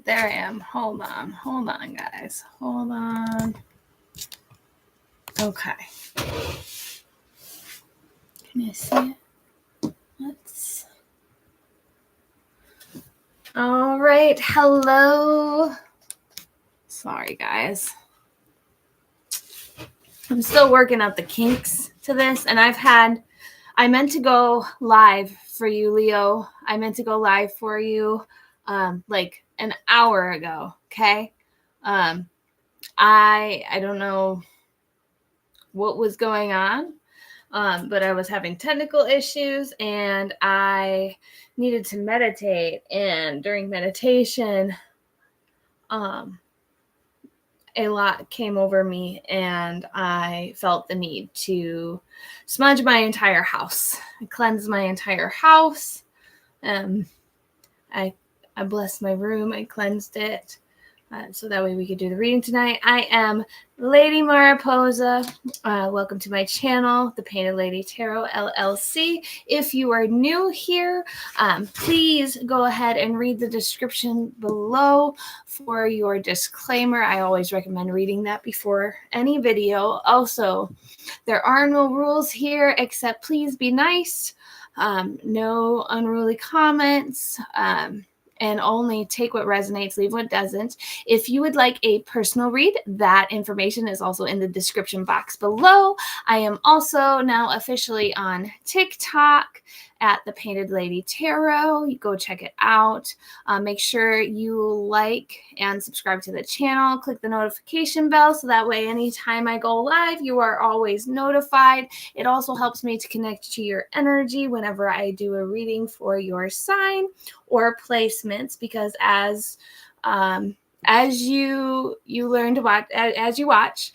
There I am. Hold on, guys. Hold on. Okay. Can you see it? Let's. All right. Hello. Sorry, guys. I'm still working out the kinks to this, and I meant to go live for you, Leo. I meant to go live for you like an hour ago, okay? I don't know what was going on, but I was having technical issues, and I needed to meditate, and during meditation, a lot came over me, and I felt the need to smudge my entire house, cleanse my entire house. I blessed my room, I cleansed it, so that way we could do the reading tonight. I am Lady Mariposa. Welcome to my channel, The Painted Lady Tarot LLC. If you are new here, please go ahead and read the description below for your disclaimer. I always recommend reading that before any video. Also, there are no rules here except please be nice. No unruly comments. And only take what resonates, leave what doesn't. If you would like a personal read, that information is also in the description box below. I am also now officially on TikTok at The Painted Lady Tarot. You go check it out. Make sure you like and subscribe to the channel. Click the notification bell so that way anytime I go live, you are always notified. It also helps me to connect to your energy whenever I do a reading for your sign or placements, because as you learn to watch, as you watch,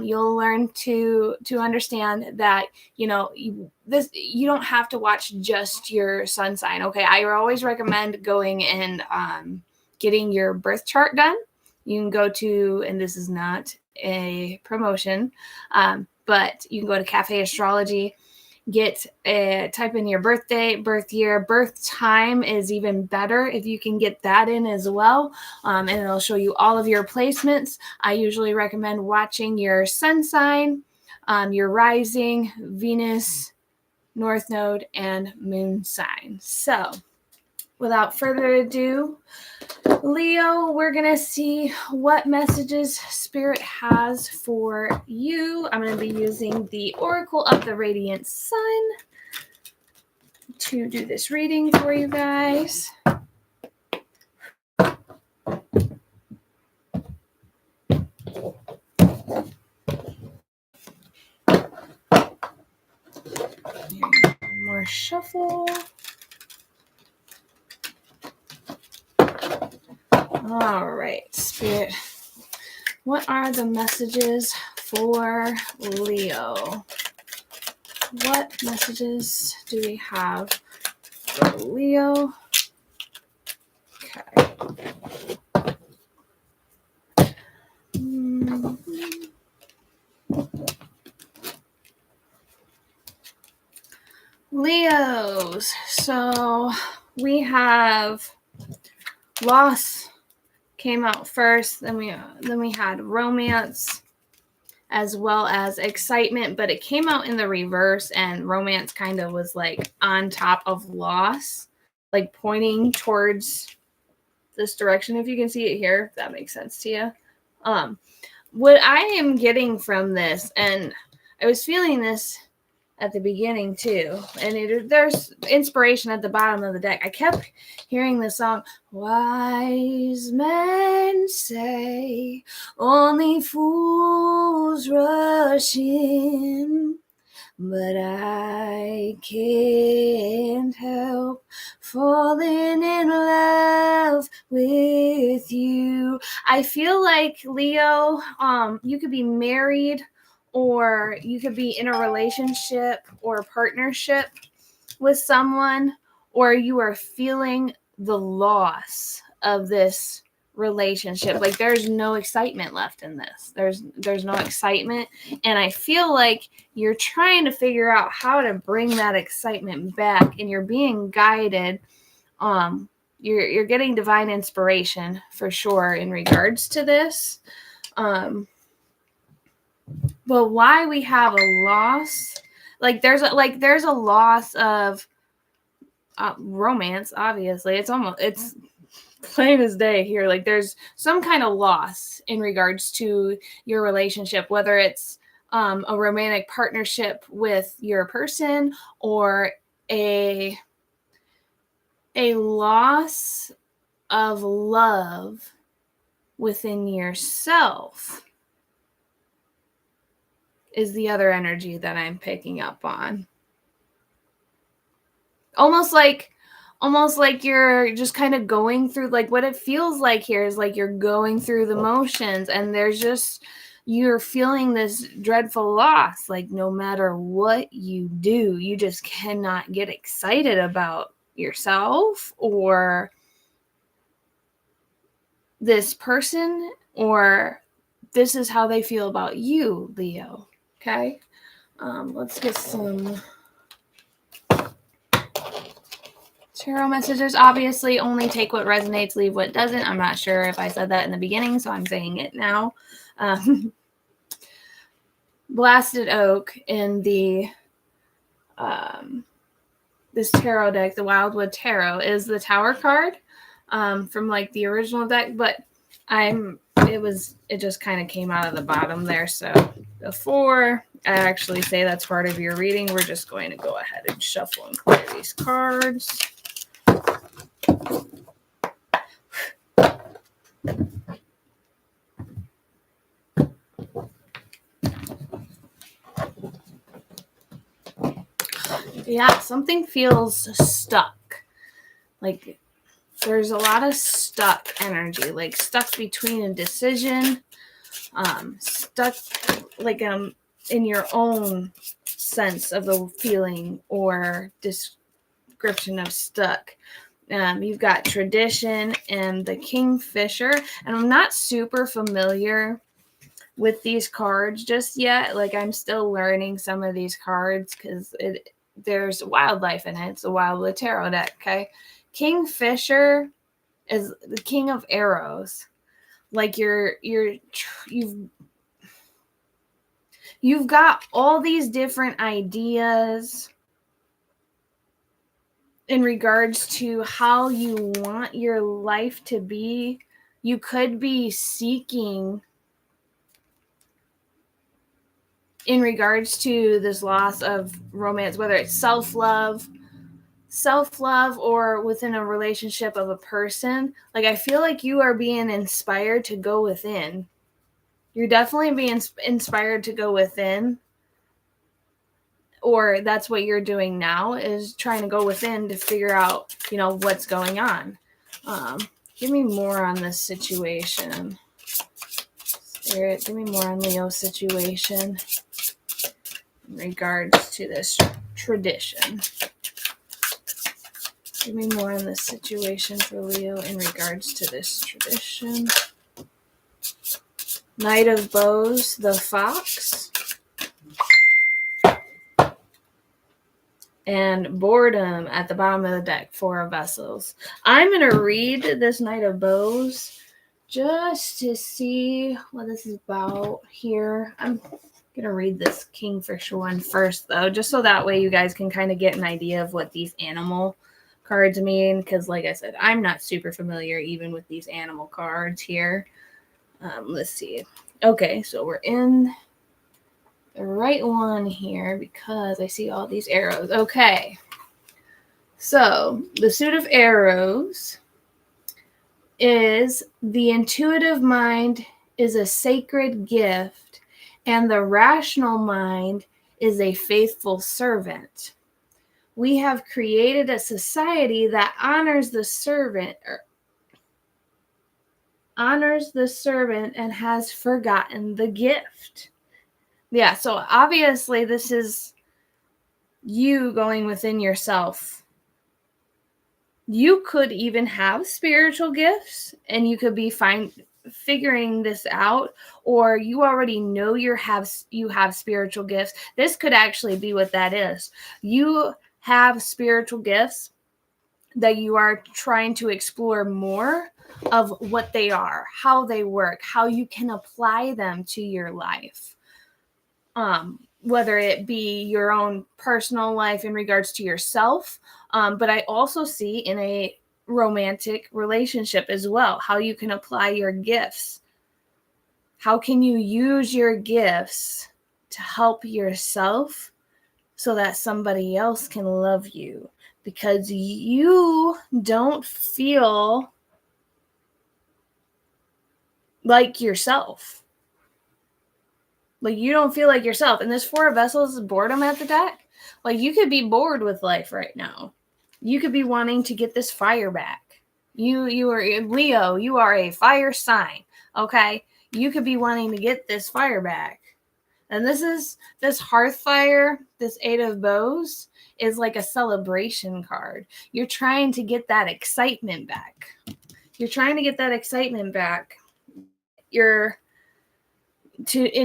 you'll learn to understand that you don't have to watch just your sun sign. Okay, I always recommend going and getting your birth chart done. You can go to, and this is not a promotion, but you can go to Cafe Astrology. Type in your birthday, birth year, birth time is even better if you can get that in as well. And it'll show you all of your placements. I usually recommend watching your sun sign, your rising, Venus, North Node, and moon sign. So without further ado, Leo, we're going to see what messages Spirit has for you. I'm going to be using the Oracle of the Radiant Sun to do this reading for you guys. One more shuffle. All right, Spirit, what are the messages for Leo? What messages do we have for Leo? Okay. Leos. So we have loss came out first, then we had romance as well as excitement, but it came out in the reverse, and romance kind of was like on top of loss, like pointing towards this direction. If you can see it here, if that makes sense to you. What I am getting from this, and I was feeling this at the beginning too, and there's inspiration at the bottom of the deck. I kept hearing the song, wise men say only fools rush in, but I can't help falling in love with you. I feel like, Leo, you could be married, or you could be in a relationship or a partnership with someone, or you are feeling the loss of this relationship. Like there's no excitement left in this. There's no excitement. And I feel like you're trying to figure out how to bring that excitement back, and you're being guided you're getting divine inspiration for sure in regards to this. But why we have a loss, like there's a loss of romance. Obviously, it's plain as day here. Like there's some kind of loss in regards to your relationship, whether it's a romantic partnership with your person or a loss of love within yourself is the other energy that I'm picking up on. Almost like you're just kind of going through, like what it feels like here is like you're going through the motions, and there's just, you're feeling this dreadful loss. Like no matter what you do, you just cannot get excited about yourself or this person, or this is how they feel about you, Leo. Okay. Let's get some tarot messages. Obviously, only take what resonates, leave what doesn't. I'm not sure if I said that in the beginning, so I'm saying it now. Blasted Oak in the this tarot deck, the Wildwood Tarot, is the Tower card from like the original deck, but it just kind of came out of the bottom there. So before I actually say that's part of your reading, we're just going to go ahead and shuffle and clear these cards. Yeah, something feels stuck. Like there's a lot of stuck energy, like stuck between a decision, stuck like in your own sense of the feeling or description of stuck. You've got tradition and the Kingfisher, and I'm not super familiar with these cards just yet. Like I'm still learning some of these cards because there's wildlife in it. It's a Wildwood Tarot deck. Okay, Kingfisher is the king of arrows. Like you've got all these different ideas in regards to how you want your life to be. You could be seeking in regards to this loss of romance, whether it's self-love, or within a relationship of a person. Like I feel like you are being inspired to go within. You're definitely being inspired to go within, or that's what you're doing now, is trying to go within to figure out, what's going on. Give me more on this situation. Spirit, give me more on Leo's situation in regards to this tradition. Give me more on this situation for Leo in regards to this tradition. Knight of Bows, the Fox. And boredom at the bottom of the deck, Four of Vessels. I'm going to read this Knight of Bows just to see what this is about here. I'm going to read this Kingfisher one first, though, just so that way you guys can kind of get an idea of what these animal cards mean, because like I said, I'm not super familiar even with these animal cards here. Let's see. Okay, so we're in the right one here because I see all these arrows. Okay, so the suit of arrows is the intuitive mind is a sacred gift, and the rational mind is a faithful servant. We have created a society that honors the servant and has forgotten the gift. Yeah, so obviously this is you going within yourself. You could even have spiritual gifts and you could be figuring this out, or you already know you have spiritual gifts. This could actually be what that is. You have spiritual gifts that you are trying to explore more of what they are, how they work, how you can apply them to your life. Whether it be your own personal life in regards to yourself, but I also see in a romantic relationship as well, how you can apply your gifts. How can you use your gifts to help yourself so that somebody else can love you? Because you don't feel like yourself. Like, you don't feel like yourself. And this Four of Vessels is boredom at the deck. Like, you could be bored with life right now. You could be wanting to get this fire back. You are Leo. You are a fire sign. Okay? You could be wanting to get this fire back. And this hearth fire, this Eight of Bows, is like a celebration card. You're trying to get that excitement back. You're trying to get that excitement back. In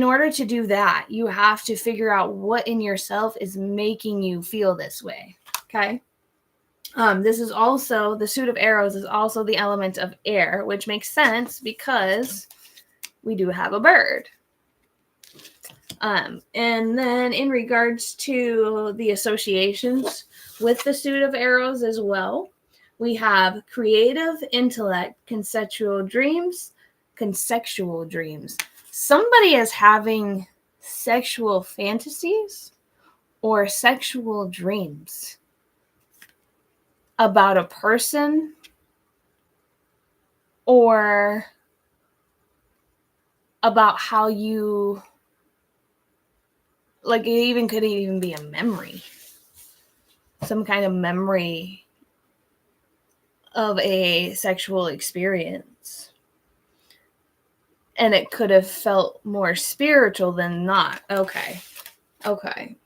order to do that, you have to figure out what in yourself is making you feel this way. Okay. This is also, the suit of arrows is also the element of air, which makes sense because we do have a bird. And then in regards to the associations with the suit of arrows as well, we have creative intellect, conceptual dreams. Somebody is having sexual fantasies or sexual dreams about a person or about how you, like, it could even be a memory, some kind of memory of a sexual experience. And it could have felt more spiritual than not. Okay.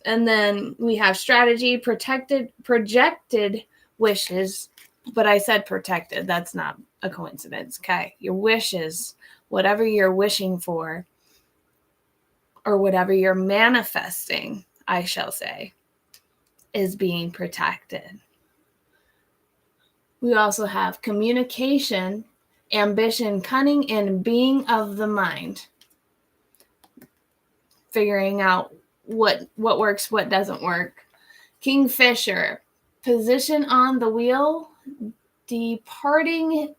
And then we have strategy, projected wishes. But I said protected. That's not a coincidence. Okay. Your wishes, whatever you're wishing for, or whatever you're manifesting, I shall say, is being protected. We also have communication, ambition, cunning, and being of the mind. Figuring out what works, what doesn't work. Kingfisher, position on the wheel, departing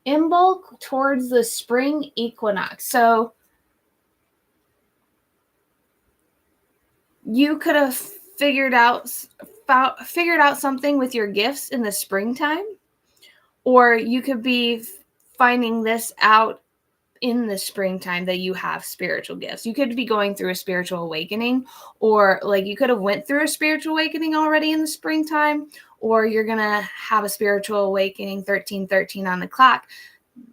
in bulk towards the spring equinox. So you could have figured out something with your gifts in the springtime, or you could be finding this out in the springtime that you have spiritual gifts. You could be going through a spiritual awakening, or like you could have went through a spiritual awakening already in the springtime, or you're going to have a spiritual awakening 1313 on the clock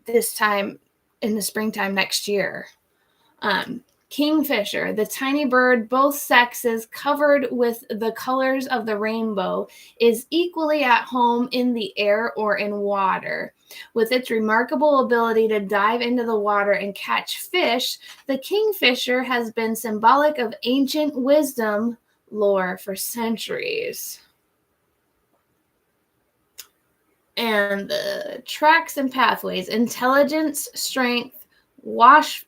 this time in the springtime next year. Kingfisher, the tiny bird, both sexes, covered with the colors of the rainbow, is equally at home in the air or in water. With its remarkable ability to dive into the water and catch fish, the kingfisher has been symbolic of ancient wisdom lore for centuries. And the tracks and pathways: intelligence, strength, watchfulness,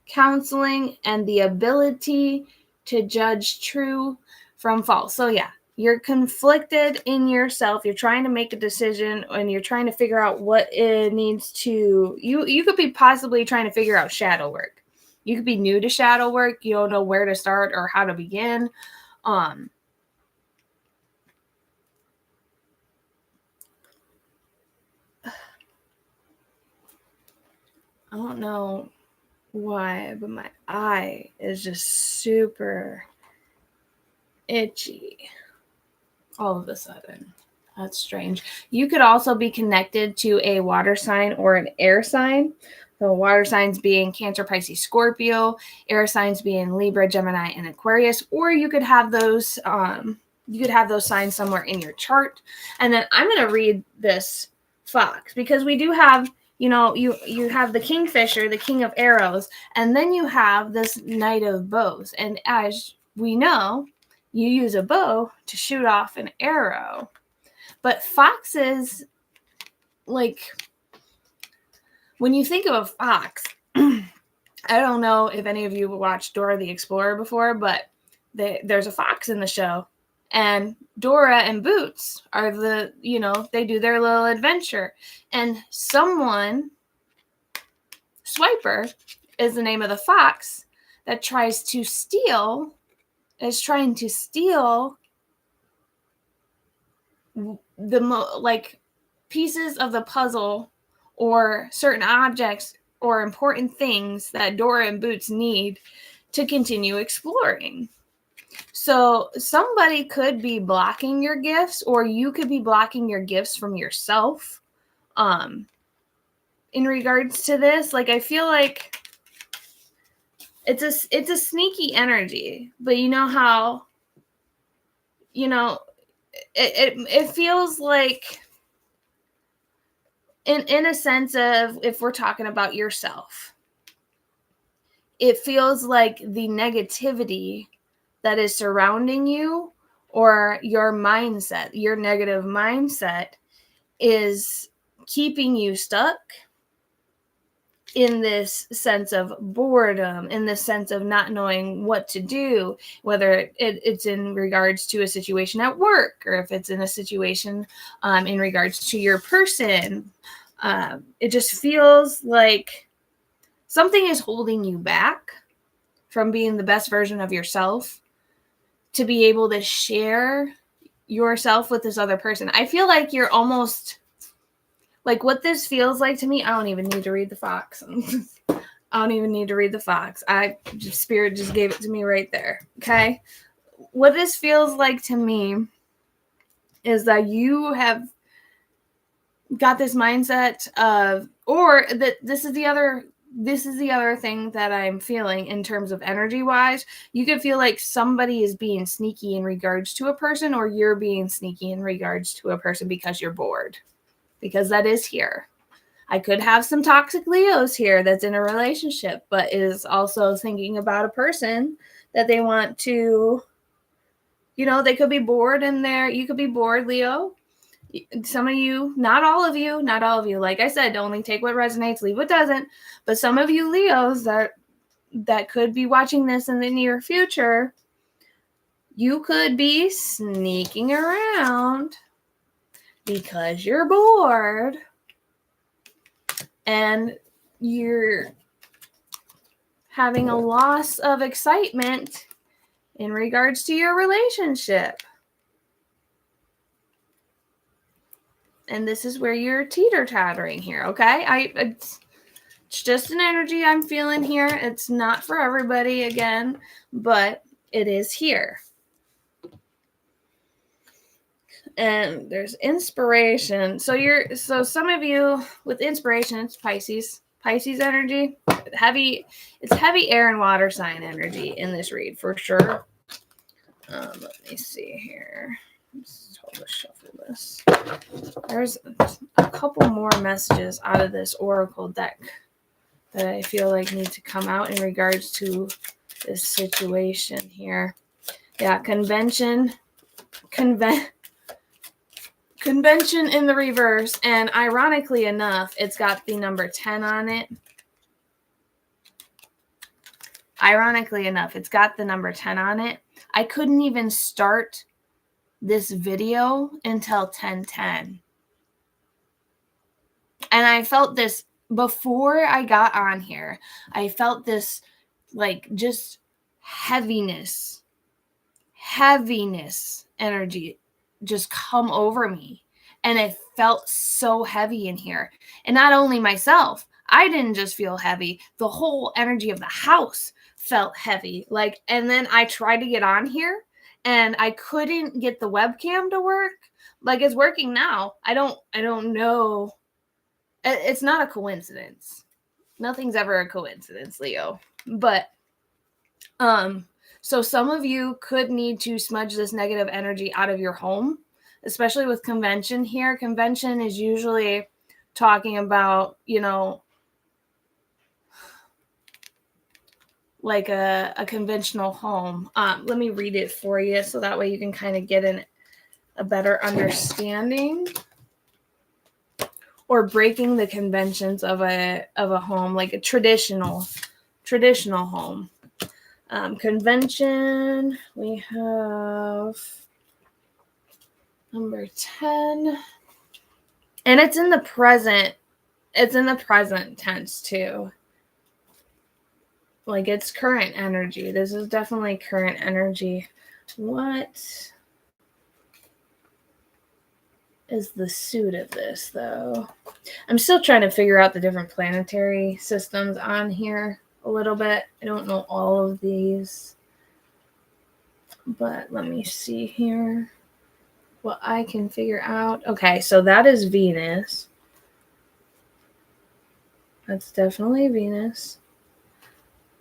counseling, and the ability to judge true from false. So yeah, you're conflicted in yourself. You're trying to make a decision, and you're trying to figure out what it needs to. You could be possibly trying to figure out shadow work. You could be new to shadow work. You don't know where to start or how to begin. I don't know why, but my eye is just super itchy all of a sudden. That's strange. You could also be connected to a water sign or an air sign. So water signs being Cancer, Pisces, Scorpio, air signs being Libra, Gemini, and Aquarius, or you could have those signs somewhere in your chart. And then I'm going to read this fox, because we do have you have the kingfisher, the king of arrows, and then you have this knight of bows. And as we know, you use a bow to shoot off an arrow. But foxes, like, when you think of a fox, I don't know if any of you watched Dora the Explorer before, but there's a fox in the show. And Dora and Boots are they do their little adventure. And Swiper is the name of the fox that is trying to steal pieces of the puzzle or certain objects or important things that Dora and Boots need to continue exploring. So somebody could be blocking your gifts, or you could be blocking your gifts from yourself. In regards to this, like, I feel like it's a sneaky energy, but you know how, it feels like, in a sense of, if we're talking about yourself, it feels like the negativity that is surrounding you, or your mindset, your negative mindset, is keeping you stuck in this sense of boredom, in this sense of not knowing what to do, whether it's in regards to a situation at work, or if it's in a situation in regards to your person. It just feels like something is holding you back from being the best version of yourself, to be able to share yourself with this other person. I feel like you're almost, like, what this feels like to me, I don't even need to read the fox. I don't even need to read the fox. Spirit just gave it to me right there. Okay. What this feels like to me is that you have got this mindset of, or that this is the other thing that I'm feeling in terms of energy wise. You could feel like somebody is being sneaky in regards to a person, or you're being sneaky in regards to a person because you're bored, because that is here. I could have some toxic Leos here that's in a relationship, but is also thinking about a person that they want to, they could be bored in there. You could be bored, Leo. Some of you, not all of you, like I said, only take what resonates, leave what doesn't. But some of you Leos that could be watching this in the near future, you could be sneaking around because you're bored and you're having a loss of excitement in regards to your relationship. And this is where you're teeter-tottering here, okay? It's just an energy I'm feeling here. It's not for everybody, again, but it is here. And there's inspiration. So some of you with inspiration, it's Pisces energy. It's heavy air and water sign energy in this read for sure. Let me see here. Let's shuffle this. There's a couple more messages out of this oracle deck that I feel like need to come out in regards to this situation here. Yeah, convention in the reverse, and ironically enough, it's got the number 10 on it. I couldn't even start this video until 10:10. And I felt this before I got on here. I felt this, like, just heaviness energy just come over me. And it felt so heavy in here. And not only myself, I didn't just feel heavy. The whole energy of the house felt heavy. Like, and then I tried to get on here and I couldn't get the webcam to work. Like, it's working now. I don't know. It's not a coincidence. Nothing's ever a coincidence, Leo. But, so some of you could need to smudge this negative energy out of your home, especially with convention here. Convention is usually talking about, like a conventional home. Let me read it for you so that way you can kind of get a better understanding. Or breaking the conventions of a home, like a traditional home. Convention, we have number 10. And it's in the present tense too. Like, it's current energy. This is definitely current energy. What is the suit of this, though? I'm still trying to figure out the different planetary systems on here a little bit. I don't know all of these. But let me see here what I can figure out. Okay, so that is Venus. That's definitely Venus.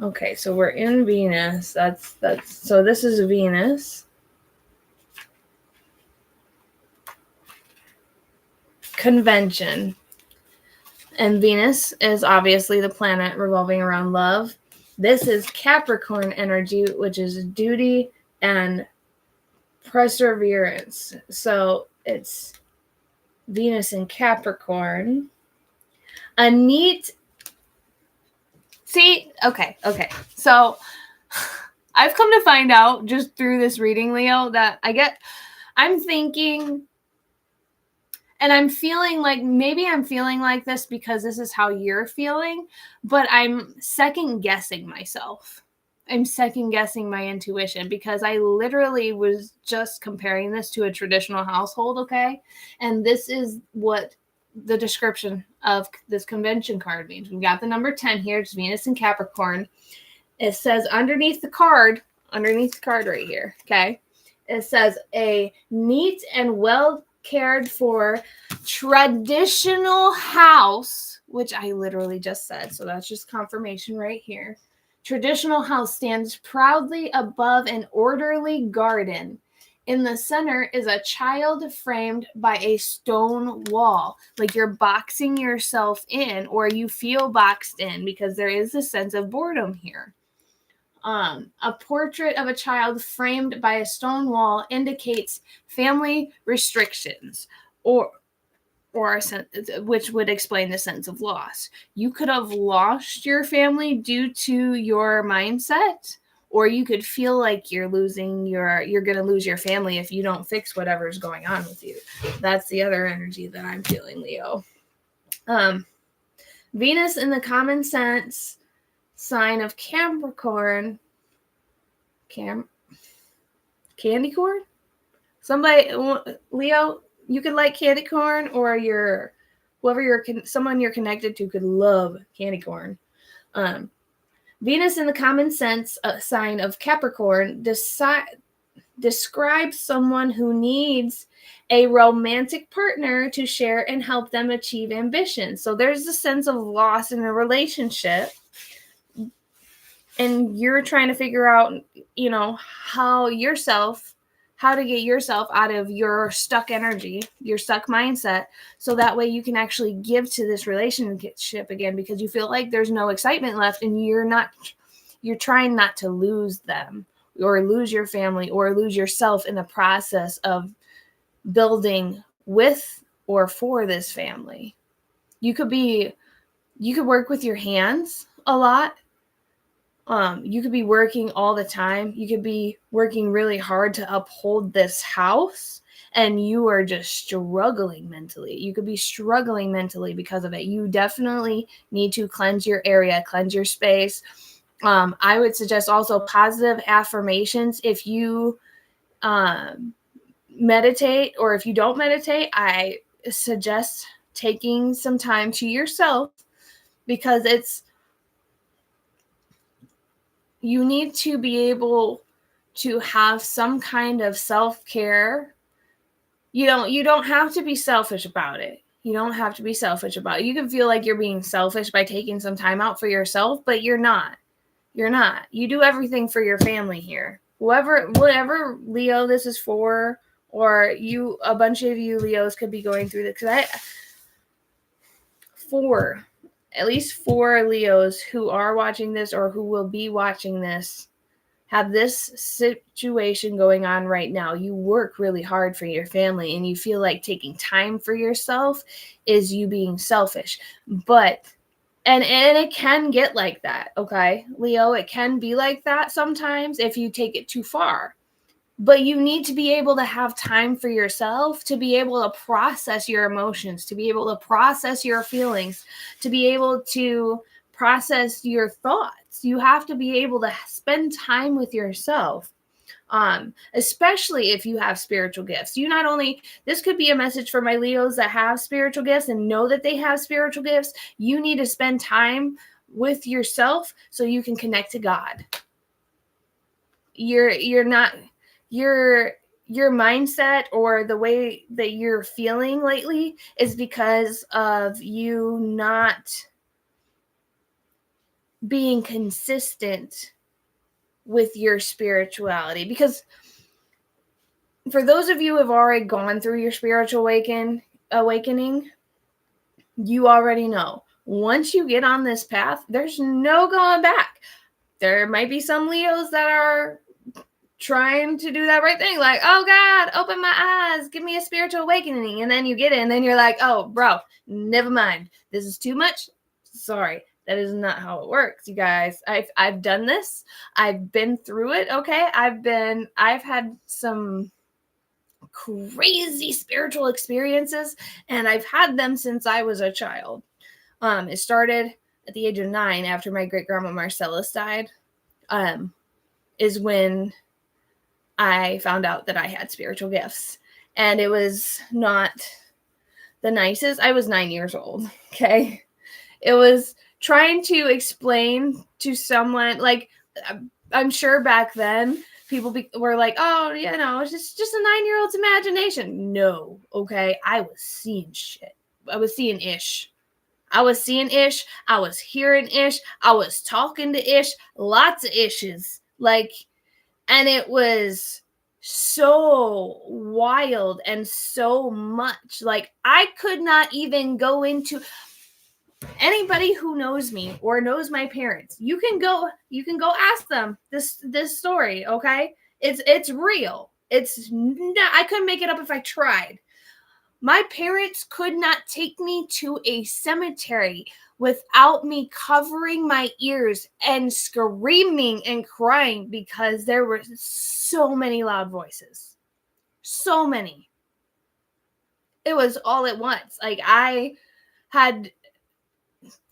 Okay, so we're in Venus. That's so this is Venus. Convention. And Venus is obviously the planet revolving around love. This is Capricorn energy, which is duty and perseverance. So it's Venus in Capricorn. A neat... See? Okay. So I've come to find out just through this reading, Leo, that I'm thinking... And I'm feeling like maybe I'm feeling like this because this is how you're feeling, but I'm second guessing myself. I'm second guessing my intuition because I literally was just comparing this to a traditional household, okay? And this is what the description of this convention card means. We've got the number 10 here. It's Venus in Capricorn. It says underneath the card right here, okay? It says a neat and well cared for traditional house, which I literally just said, so that's just confirmation right here. Traditional house stands proudly above an orderly garden. In the center is a child framed by a stone wall, like you're boxing yourself in, or you feel boxed in because there is a sense of boredom here. A portrait of a child framed by a stone wall indicates family restrictions, or a sense, which would explain the sense of loss. You could have lost your family due to your mindset, or you could feel like you're going to lose your family if you don't fix whatever's going on with you. That's the other energy that I'm feeling, Leo. Venus in the common sense sign of Capricorn. Candy corn? Somebody, Leo, you could like candy corn, or someone you're connected to could love candy corn. Venus in the common sense sign of Capricorn describes someone who needs a romantic partner to share and help them achieve ambition. So there's a sense of loss in a relationship, and you're trying to figure out, how to get yourself out of your stuck energy, your stuck mindset, so that way you can actually give to this relationship again, because you feel like there's no excitement left, and you're trying not to lose them or lose your family or lose yourself in the process of building with or for this family. You could work with your hands a lot. You could be working all the time. You could be working really hard to uphold this house, and you are just struggling mentally. You could be struggling mentally because of it. You definitely need to cleanse your area, cleanse your space. I would suggest also positive affirmations. If you meditate, or if you don't meditate, I suggest taking some time to yourself, because you need to be able to have some kind of self-care. You don't have to be selfish about it. You don't have to be selfish about it. You can feel like you're being selfish by taking some time out for yourself, but you're not. You're not. You do everything for your family here. Whatever Leo this is for, or a bunch of you Leos could be going through this. Because at least four Leos who are watching this or who will be watching this have this situation going on right now. You work really hard for your family and you feel like taking time for yourself is you being selfish. But and it can get like that, okay? Leo, it can be like that sometimes if you take it too far. But you need to be able to have time for yourself, to be able to process your emotions, to be able to process your feelings, to be able to process your thoughts. You have to be able to spend time with yourself, especially if you have spiritual gifts. This could be a message for my Leos that have spiritual gifts and know that they have spiritual gifts. You need to spend time with yourself so you can connect to God. You're not your mindset or the way that you're feeling lately is because of you not being consistent with your spirituality. Because for those of you who have already gone through your spiritual awakening, you already know. Once you get on this path, there's no going back. There might be some Leos that are trying to do that right thing, like, oh God, open my eyes, give me a spiritual awakening, and then you get it, and then you're like, oh bro, never mind, this is too much. Sorry, that is not how it works, you guys. I've done this, I've been through it. Okay, I've had some crazy spiritual experiences, and I've had them since I was a child. It started at the age of 9 after my great grandma Marcellus died. Is when I found out that I had spiritual gifts, and it was not the nicest. I was 9 years old. Okay. It was trying to explain to someone, like, I'm sure back then people were like, oh, it's just a 9-year-old's imagination. No. Okay. I was seeing shit. I was seeing ish. I was seeing ish. I was hearing ish. I was talking to ish. Lots of ishes. And it was so wild and so much. I could not even go into. Anybody who knows me or knows my parents, you can go ask them this story, okay? It's real. I couldn't make it up if I tried. My parents could not take me to a cemetery without me covering my ears and screaming and crying because there were so many loud voices. So many. It was all at once.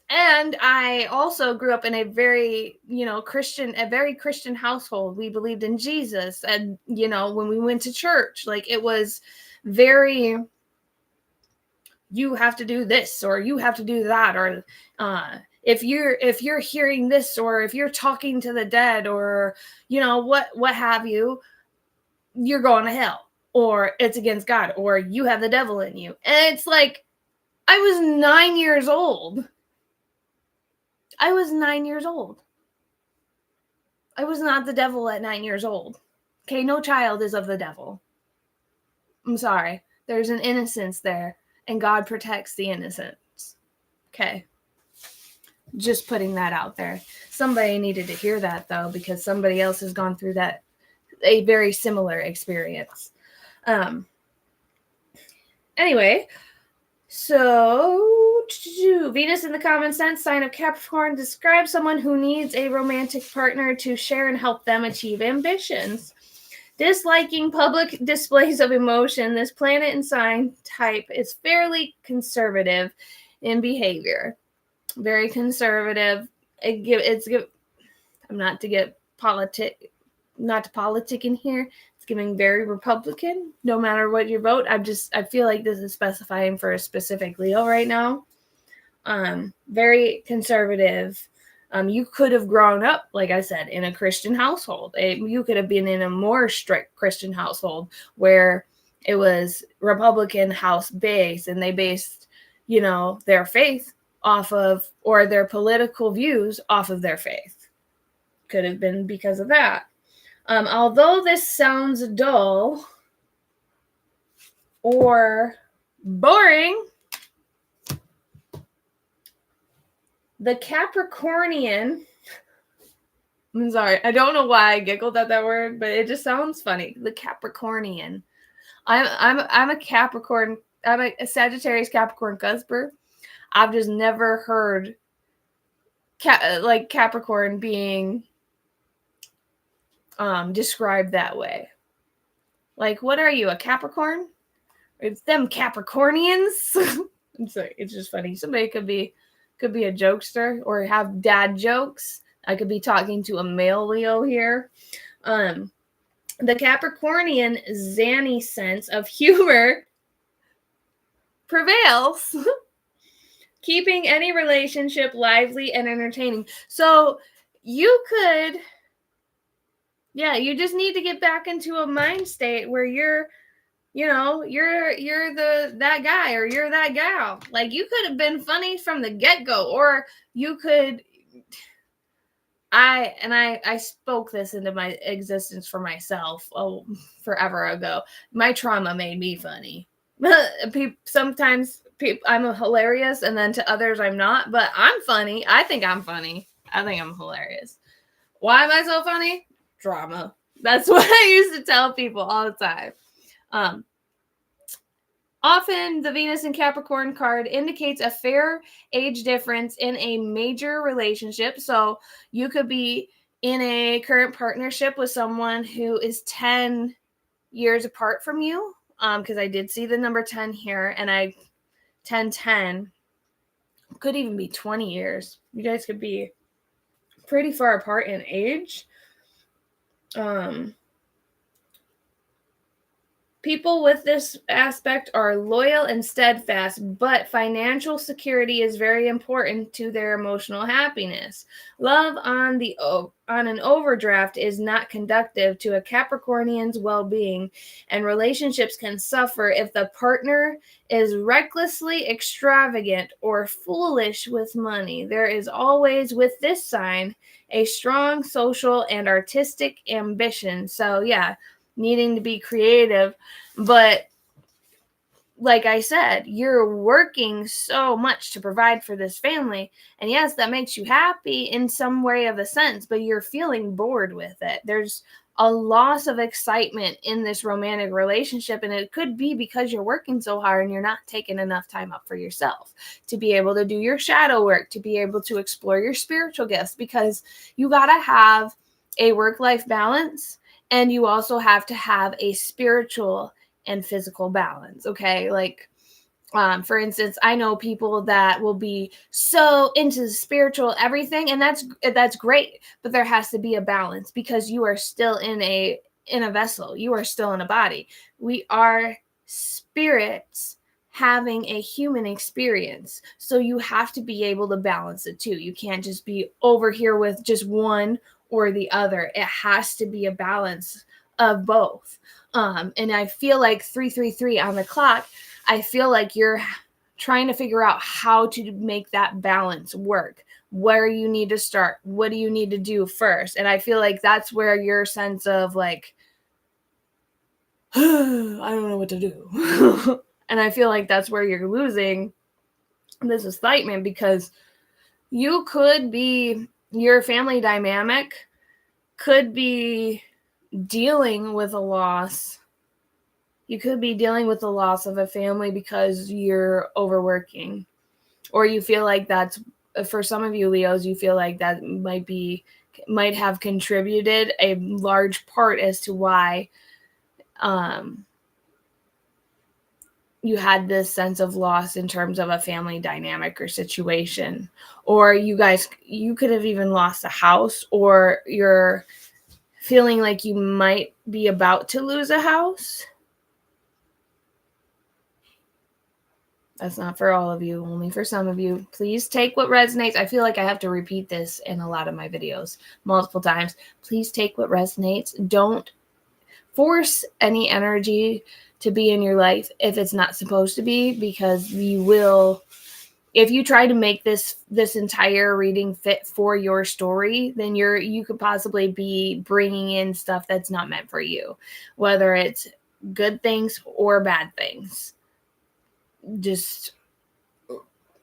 And I also grew up in a very, Christian household. We believed in Jesus. And, when we went to church, it was very, you have to do this or you have to do that, or if you're hearing this, or if you're talking to the dead, or what have you, you're going to hell, or it's against God, or you have the devil in you. And it's like, I was 9 years old. I was 9 years old. I was not the devil at 9 years old. Okay, no child is of the devil. I'm sorry. There's an innocence there. And God protects the innocents. Okay. Just putting that out there. Somebody needed to hear that, though, because somebody else has gone through a very similar experience. Anyway, so Venus in the common sense, sign of Capricorn, describes someone who needs a romantic partner to share and help them achieve ambitions. Disliking public displays of emotion, this planet and sign type is fairly conservative in behavior. Very conservative. I'm not to politic in here. It's giving very Republican, no matter what you vote. I feel like this is specifying for a specific Leo right now. Very conservative. You could have grown up, like I said, in a Christian household. You could have been in a more strict Christian household where it was Republican house based, and they based, their faith off of, or their political views off of their faith. Could have been because of that. Although this sounds dull or boring, The Capricornian, I'm sorry, I don't know why I giggled at that word, but it just sounds funny. The Capricornian. I'm a Capricorn. I'm a Sagittarius Capricorn cusper. I've just never heard like Capricorn being described that way. Like, what are you, a Capricorn? It's them Capricornians. I'm sorry, it's just funny. Somebody could be a jokester or have dad jokes. I could be talking to a male Leo here. The Capricornian zany sense of humor prevails, keeping any relationship lively and entertaining. So you could, you just need to get back into a mind state where you're that guy or you're that gal. Like, you could have been funny from the get-go, or you could, I spoke this into my existence for myself forever ago. My trauma made me funny. Sometimes I'm hilarious, and then to others I'm not, but I'm funny. I think I'm funny. I think I'm hilarious. Why am I so funny? Drama. That's what I used to tell people all the time. Often, the Venus in Capricorn card indicates a fair age difference in a major relationship. So you could be in a current partnership with someone who is 10 years apart from you. Because I did see the number 10 here, and 10 could even be 20 years. You guys could be pretty far apart in age. People with this aspect are loyal and steadfast, but financial security is very important to their emotional happiness. Love on an overdraft is not conducive to a Capricornian's well-being, and relationships can suffer if the partner is recklessly extravagant or foolish with money. There is always, with this sign, a strong social and artistic ambition. So, needing to be creative, but like I said, you're working so much to provide for this family, and yes, that makes you happy in some way of a sense, but you're feeling bored with it. There's a loss of excitement in this romantic relationship, and it could be because you're working so hard and you're not taking enough time up for yourself to be able to do your shadow work, to be able to explore your spiritual gifts, because you got to have a work-life balance, and you also have to have a spiritual and physical balance. Okay. Like, for instance, I know people that will be so into spiritual everything, and that's great, but there has to be a balance, because you are still in a vessel. You are still in a body. We are spirits having a human experience. So you have to be able to balance it too. You can't just be over here with just one or the other. It has to be a balance of both. And I feel like 333 on the clock, I feel like you're trying to figure out how to make that balance work, where you need to start, what do you need to do first. And I feel like that's where your sense of like, I don't know what to do. And I feel like that's where you're losing this excitement, because you could be, your family dynamic could be dealing with a loss. You could be dealing with the loss of a family because you're overworking, or you feel like that's, for some of you Leos, you feel like that might have contributed a large part as to why you had this sense of loss in terms of a family dynamic or situation. Or you could have even lost a house, or you're feeling like you might be about to lose a house. That's not for all of you, only for some of you. Please take what resonates. I feel like I have to repeat this in a lot of my videos multiple times. Please take what resonates. Don't force any energy to be in your life if it's not supposed to be, because you will, if you try to make this entire reading fit for your story, then you could possibly be bringing in stuff that's not meant for you, whether it's good things or bad things. Just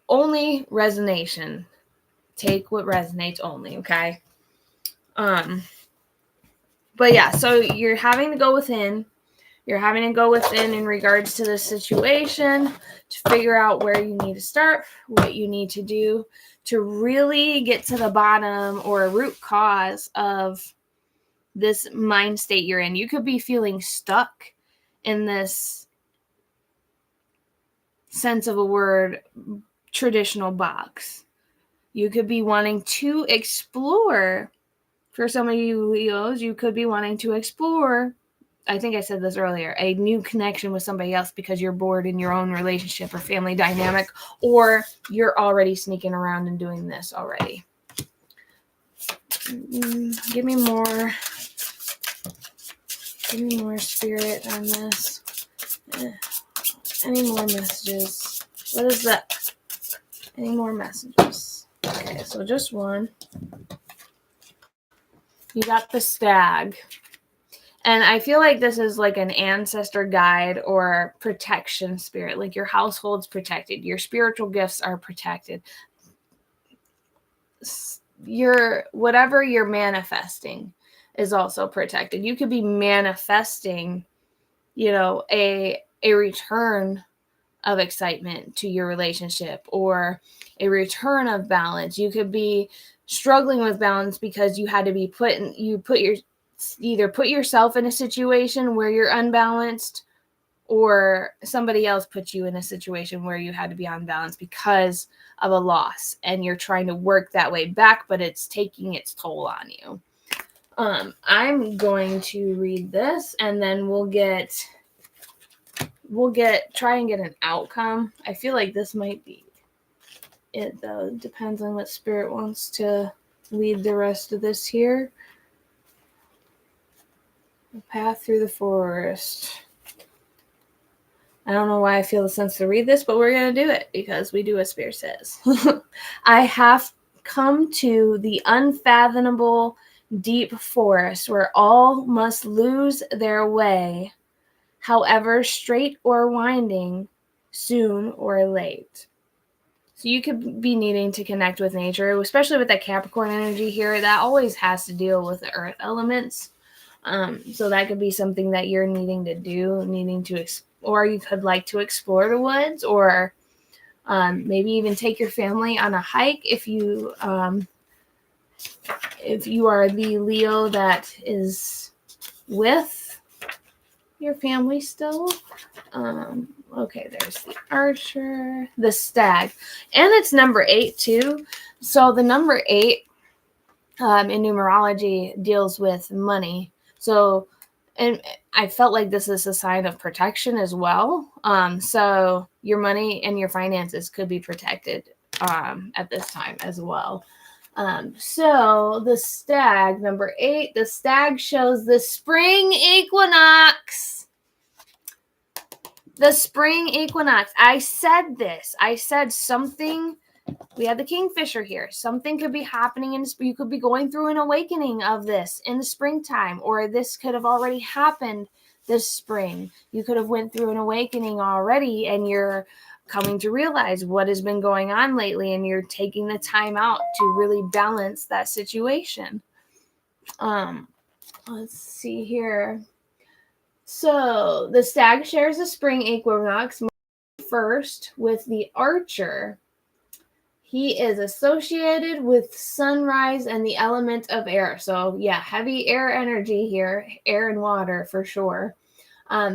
only resonation take what resonates only, okay? But yeah, so you're having to go within. You're having to go within in regards to the situation to figure out where you need to start, what you need to do to really get to the bottom or root cause of this mind state you're in. You could be feeling stuck in this sense of a word, traditional box. You could be wanting to explore. For some of you Leos, you could be wanting to explore, I think I said this earlier, a new connection with somebody else because you're bored in your own relationship or family dynamic, or you're already sneaking around and doing this already. Give me more spirit on this. Any more messages? What is that? Any more messages? Okay, so just one. You got the stag. And I feel like this is like an ancestor guide or protection spirit. Like your household's protected. Your spiritual gifts are protected. Whatever you're manifesting is also protected. You could be manifesting, a return of excitement to your relationship or a return of balance. You could be struggling with balance because you had to be either put yourself in a situation where you're unbalanced or somebody else put you in a situation where you had to be unbalanced because of a loss and you're trying to work that way back, but it's taking its toll on you. I'm going to read this and then we'll try and get an outcome. I feel like this might be it though. It depends on what spirit wants to lead the rest of this here. The path through the forest. I don't know why I feel the sense to read this, but we're going to do it because we do what Spirit says. I have come to the unfathomable deep forest where all must lose their way, however straight or winding, soon or late. So you could be needing to connect with nature, especially with that Capricorn energy here. That always has to deal with the earth elements. So that could be something that you're needing to do, or you could like to explore the woods, or maybe even take your family on a hike if you are the Leo that is with your family still. Okay, there's the Archer, the Stag, and it's number 8 too. So the number 8 in numerology deals with money. So, and I felt like this is a sign of protection as well. So your money and your finances could be protected at this time as well. So the Stag, number 8, the Stag shows the spring equinox. The spring equinox. I said this. I said something. We had the Kingfisher here. Something could be happening you could be going through an awakening of this in the springtime, or this could have already happened this spring. You could have went through an awakening already and you're coming to realize what has been going on lately and you're taking the time out to really balance that situation. Let's see here. So the Stag shares the spring equinox first with the Archer. He is associated with sunrise and the element of air. So yeah, heavy air energy here, air and water for sure.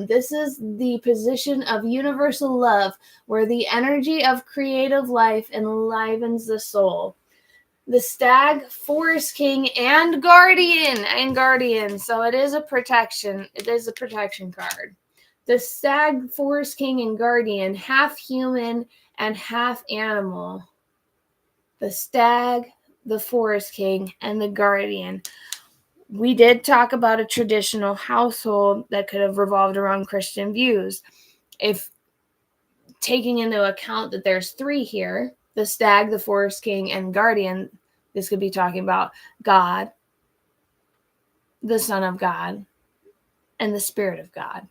This is the position of universal love where the energy of creative life enlivens the soul. The Stag, Forest King, and Guardian. So it is a protection. It is a protection card. The Stag, Forest King, and Guardian, half human and half animal. The Stag, the Forest King, and the Guardian. We did talk about a traditional household that could have revolved around Christian views. If taking into account that there's 3 here, the Stag, the Forest King, and Guardian, this could be talking about God, the Son of God, and the Spirit of God.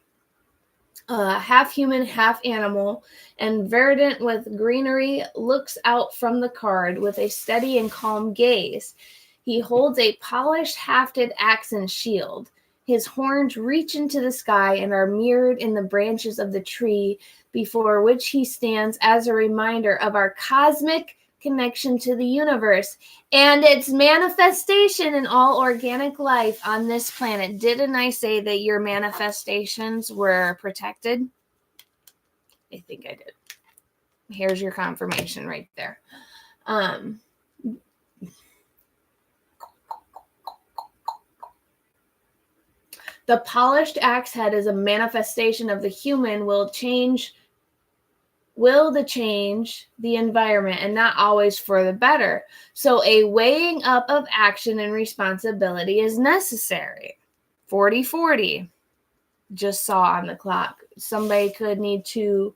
half human, half animal, and verdant with greenery, looks out from the card with a steady and calm gaze. He holds a polished, hafted axe and shield. His horns reach into the sky and are mirrored in the branches of the tree before which he stands as a reminder of our cosmic connection to the universe and its manifestation in all organic life on this planet. Didn't I say that your manifestations were protected? I think I did. Here's your confirmation right there. The polished axe head is a manifestation of the human will change the environment, and not always for the better. So a weighing up of action and responsibility is necessary. 40-40. Just saw on the clock. Somebody could need to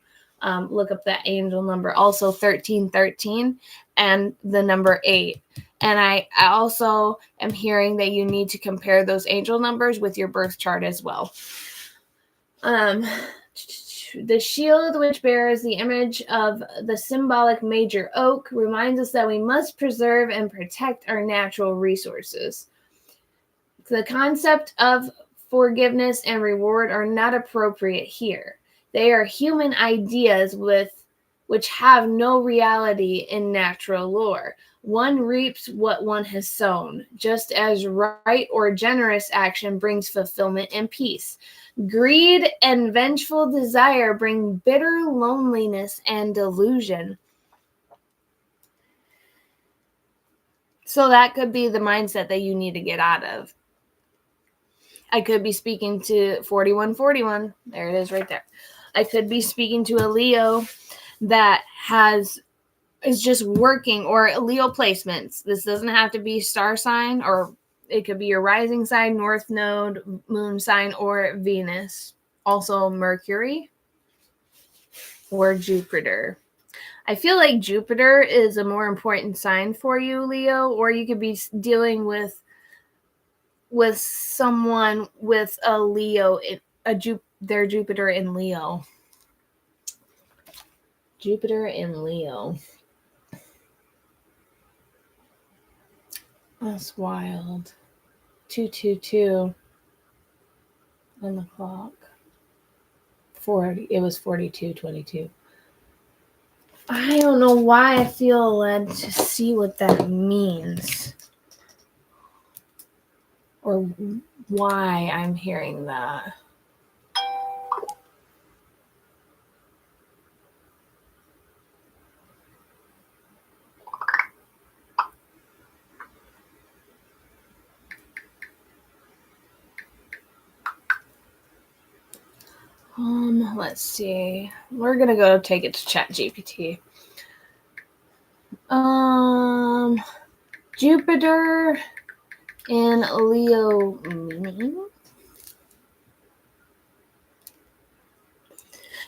look up that angel number. Also 1313 and the number 8. And I also am hearing that you need to compare those angel numbers with your birth chart as well. The shield, which bears the image of the symbolic major oak, reminds us that we must preserve and protect our natural resources. The concept of forgiveness and reward are not appropriate here. They are human ideas which have no reality in natural lore. One reaps what one has sown, just as right or generous action brings fulfillment and peace. Greed and vengeful desire bring bitter loneliness and delusion. So that could be the mindset that you need to get out of. I could be speaking to 4141. There it is right there. I could be speaking to a Leo that is just working, or Leo placements. This doesn't have to be star sign, or it could be your rising sign, north node, moon sign, or Venus. Also Mercury or Jupiter. I feel like Jupiter is a more important sign for you, Leo, or you could be dealing with someone with a Leo, their Jupiter in Leo. Jupiter in Leo. That's wild. 222 on the clock. 40. It was 42:22. I don't know why I feel led to see what that means, or why I'm hearing that. Let's see. We're gonna go take it to ChatGPT. Jupiter in Leo meaning.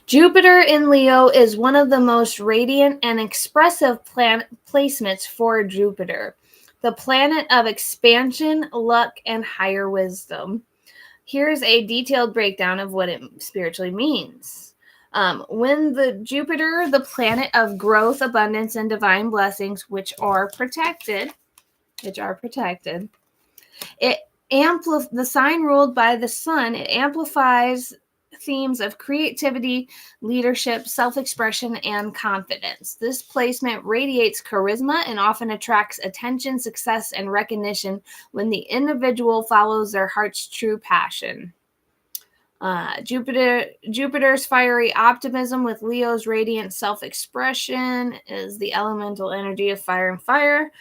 Jupiter in Leo is one of the most radiant and expressive placements for Jupiter, the planet of expansion, luck, and higher wisdom. Here's a detailed breakdown of what it spiritually means. When the Jupiter, the planet of growth, abundance, and divine blessings, which are protected, the sign ruled by the sun, it amplifies themes of creativity, leadership, self-expression, and confidence. This placement radiates charisma and often attracts attention, success, and recognition when the individual follows their heart's true passion. Jupiter's fiery optimism with Leo's radiant self-expression is the elemental energy of fire and fire.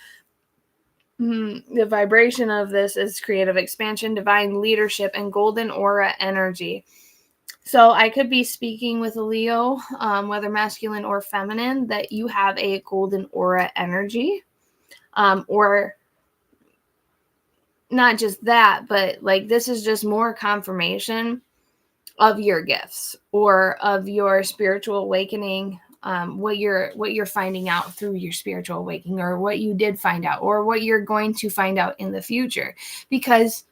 The vibration of this is creative expansion, divine leadership, and golden aura energy. So I could be speaking with a Leo, whether masculine or feminine, that you have a golden aura energy, or not just that, but like this is just more confirmation of your gifts or of your spiritual awakening, what you're finding out through your spiritual awakening, or what you did find out, or what you're going to find out in the future. Because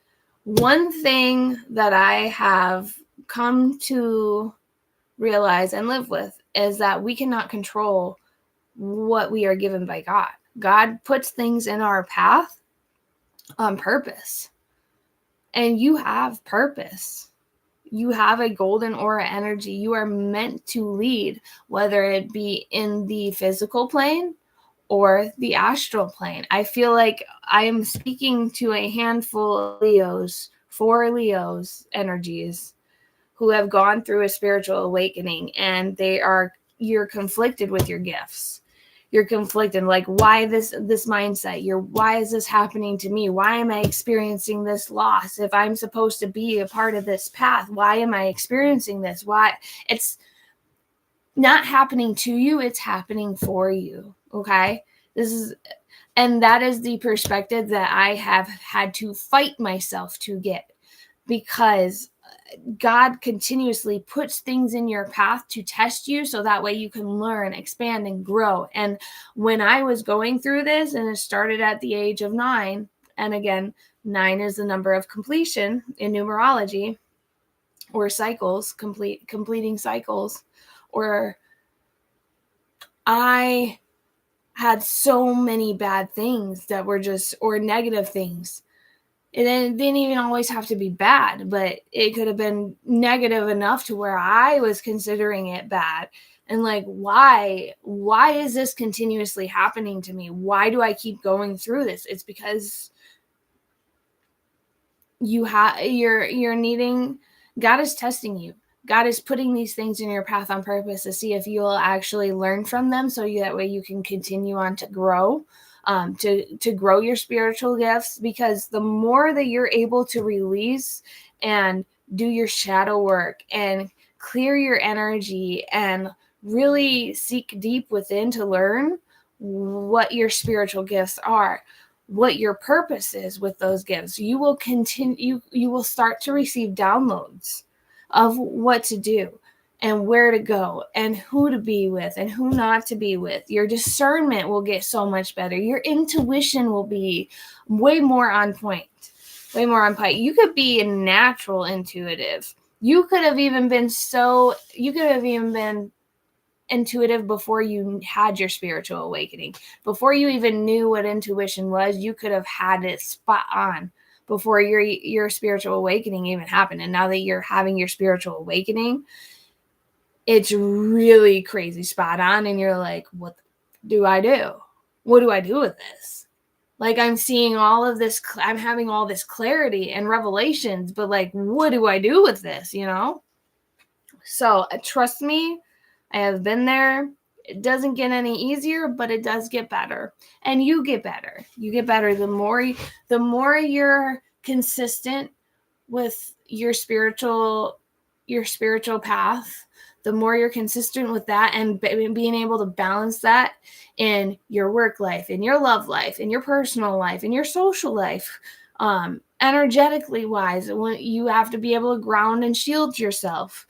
one thing that I have come to realize and live with is that we cannot control what we are given by God. God puts things in our path on purpose. And you have purpose. You have a golden aura energy. You are meant to lead, whether it be in the physical plane or the astral plane. I feel like I am speaking to a handful of Leos, 4 Leos energies who have gone through a spiritual awakening, and you're conflicted with your gifts. You're conflicted, like, why this mindset? Why is this happening to me? Why am I experiencing this loss? If I'm supposed to be a part of this path, why am I experiencing this? Why? It's not happening to you, it's happening for you. Okay? And that is the perspective that I have had to fight myself to get, because God continuously puts things in your path to test you, so that way you can learn, expand, and grow. And when I was going through this, and it started at the age of 9, and again, 9 is the number of completion in numerology, or cycles, completing cycles, or I had so many bad things that were or negative things. It didn't even always have to be bad, but it could have been negative enough to where I was considering it bad. And like, why is this continuously happening to me? Why do I keep going through this? It's because you're needing, God is testing you. God is putting these things in your path on purpose to see if you will actually learn from them, so that way you can continue on to grow. To grow your spiritual gifts, because the more that you're able to release and do your shadow work and clear your energy and really seek deep within to learn what your spiritual gifts are, what your purpose is with those gifts, you will start to receive downloads of what to do and where to go and who to be with and who not to be with. Your discernment will get so much better. Your intuition will be way more on point. You could be a natural intuitive. You could have even been intuitive before you had your spiritual awakening. Before you even knew what intuition was, you could have had it spot on before your spiritual awakening even happened. And now that you're having your spiritual awakening, it's really crazy spot on, and you're like, what do I do? What do I do with this? Like, I'm seeing all of this, I'm having all this clarity and revelations, but like, what do I do with this, So trust me, I have been there. It doesn't get any easier, but it does get better. And you get better. You get better the more you're consistent with your spiritual path, the more you're consistent with that and being able to balance that in your work life, in your love life, in your personal life, in your social life, energetically wise. You have to be able to ground and shield yourself.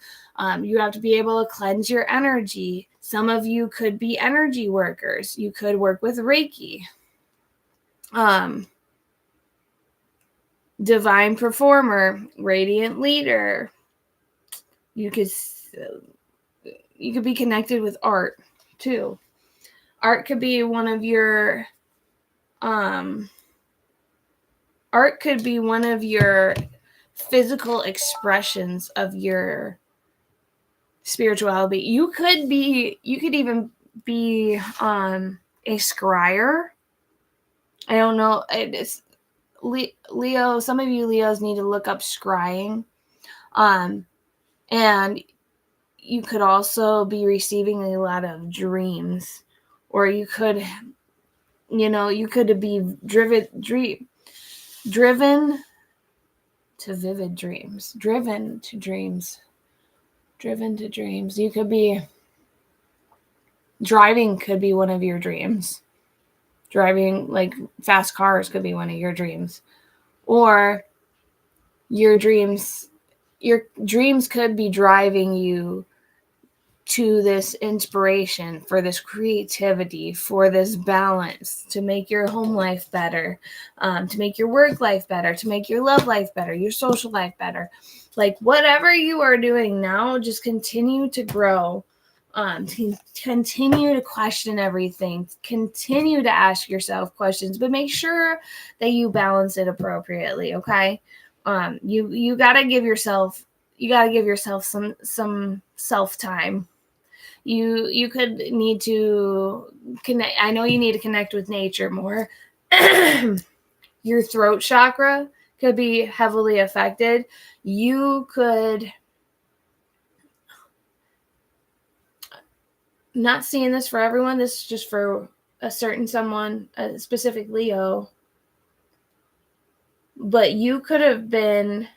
You have to be able to cleanse your energy. Some of you could be energy workers. You could work with Reiki. Divine performer, radiant leader. You could be connected with art too. Art could be one of your physical expressions of your spirituality. You could even be a scryer. I don't know. It's Leo. Some of you Leos need to look up scrying. And you could also be receiving a lot of dreams, or you could be driven to vivid dreams, driven to dreams. You could be driving, could be one of your dreams. Driving, like fast cars, could be one of your dreams. Or your dreams could be driving you to this inspiration, for this creativity, for this balance, to make your home life better, to make your work life better, to make your love life better, your social life better. Like whatever you are doing now, just continue to grow. Continue to question everything. Continue to ask yourself questions, but make sure that you balance it appropriately. Okay. You gotta give yourself some self time. You could need to connect. I know you need to connect with nature more. Your throat chakra could be heavily affected. You could, not seeing this for everyone, this is just for a certain someone, a specific Leo, but you could have been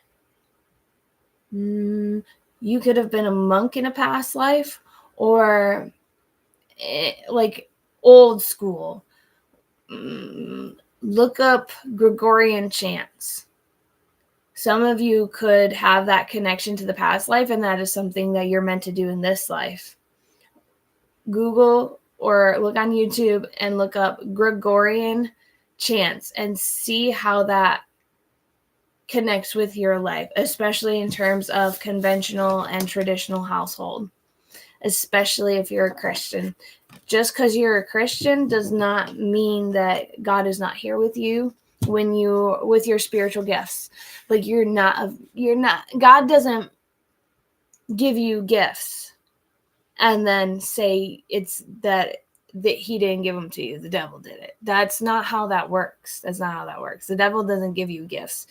a monk in a past life, or like old school. Look up Gregorian chants. Some of you could have that connection to the past life, and that is something that you're meant to do in this life. Google or look on YouTube and look up Gregorian chants and see how that connects with your life, especially in terms of conventional and traditional household, especially if you're a Christian. Just because you're a Christian does not mean that God is not here with you when you with your spiritual gifts. Like you're not God doesn't give you gifts and then say it's that he didn't give them to you. The devil did it. That's not how that works. That's not how that works. The devil doesn't give you gifts.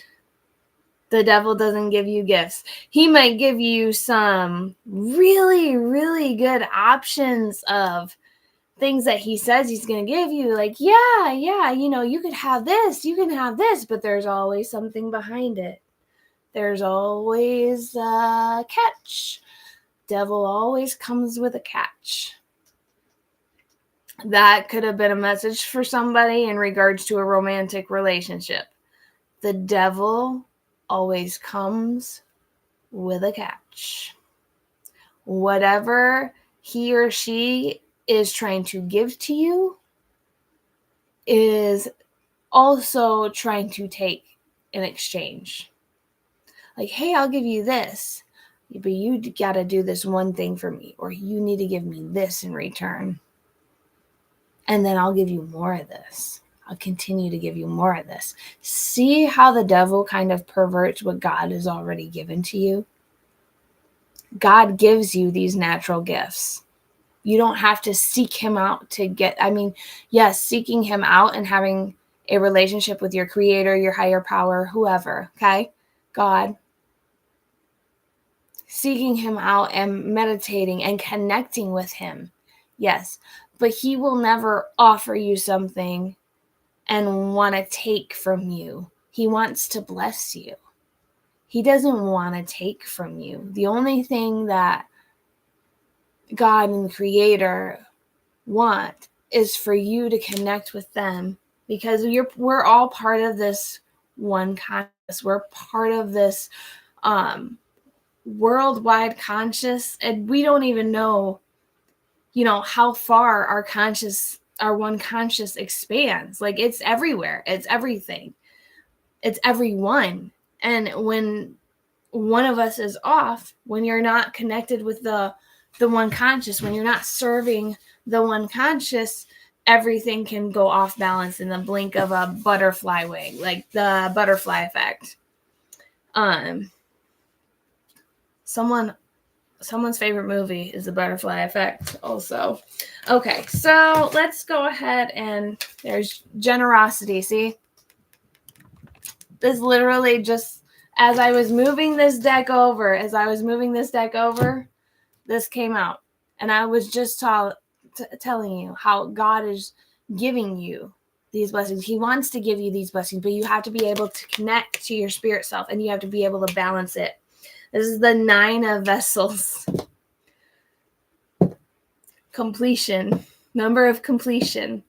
The devil doesn't give you gifts. He might give you some really, really good options of things that he says he's going to give you. Like, yeah, you could have this, you can have this, but there's always something behind it. There's always a catch. Devil always comes with a catch. That could have been a message for somebody in regards to a romantic relationship. The devil always comes with a catch. Whatever he or she is trying to give to you is also trying to take in exchange. Like, hey, I'll give you this, but you got to do this one thing for me, or you need to give me this in return. And then I'll give you more of this. I'll continue to give you more of this. See how the devil kind of perverts what God has already given to you? God gives you these natural gifts. You don't have to seek him out to get, yes, seeking him out and having a relationship with your creator, your higher power, whoever, okay? God. Seeking him out and meditating and connecting with him. Yes, but he will never offer you something and want to take from you. He wants to bless you. He doesn't want to take from you. The only thing that God and the Creator want is for you to connect with them, because we're all part of this one consciousness. We're part of this worldwide conscious, and we don't even know, how far our one conscious expands. Like it's everywhere. It's everything. It's everyone. And when one of us is off, when you're not connected with the one conscious, when you're not serving the one conscious, everything can go off balance in the blink of a butterfly wing, like the butterfly effect. Someone's favorite movie is the Butterfly Effect also. Okay, so let's go ahead, and there's generosity. See? This literally just, as I was moving this deck over, this came out. And I was just telling you how God is giving you these blessings. He wants to give you these blessings, but you have to be able to connect to your spirit self, and you have to be able to balance it. This is the 9 of vessels. Completion. Number of completion.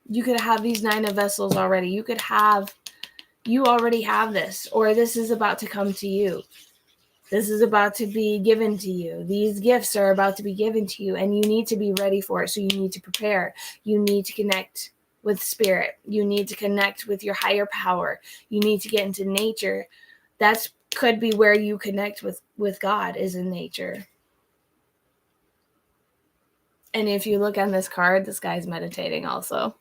You could have these 9 of vessels already. You already have this, or this is about to come to you. This is about to be given to you. These gifts are about to be given to you, and you need to be ready for it. So you need to prepare. You need to connect with spirit. You need to connect with your higher power. You need to get into nature. That's could be where you connect with God, is in nature. And if you look on this card, this guy's meditating also,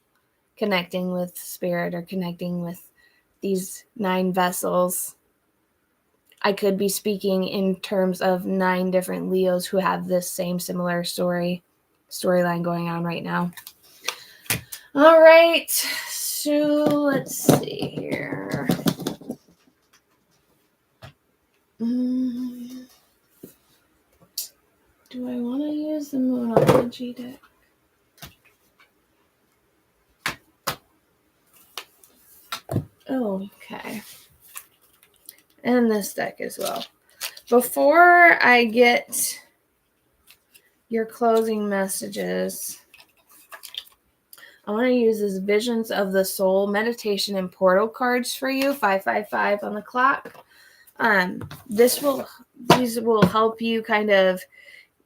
connecting with spirit or connecting with these 9 vessels. I could be speaking in terms of 9 different Leos who have this same similar storyline going on right now. All right, so let's see here. Do I want to use the Moonology deck? Oh, okay. And this deck as well. Before I get your closing messages, I want to use this Visions of the Soul meditation and portal cards for you, 555 on the clock. These will help you kind of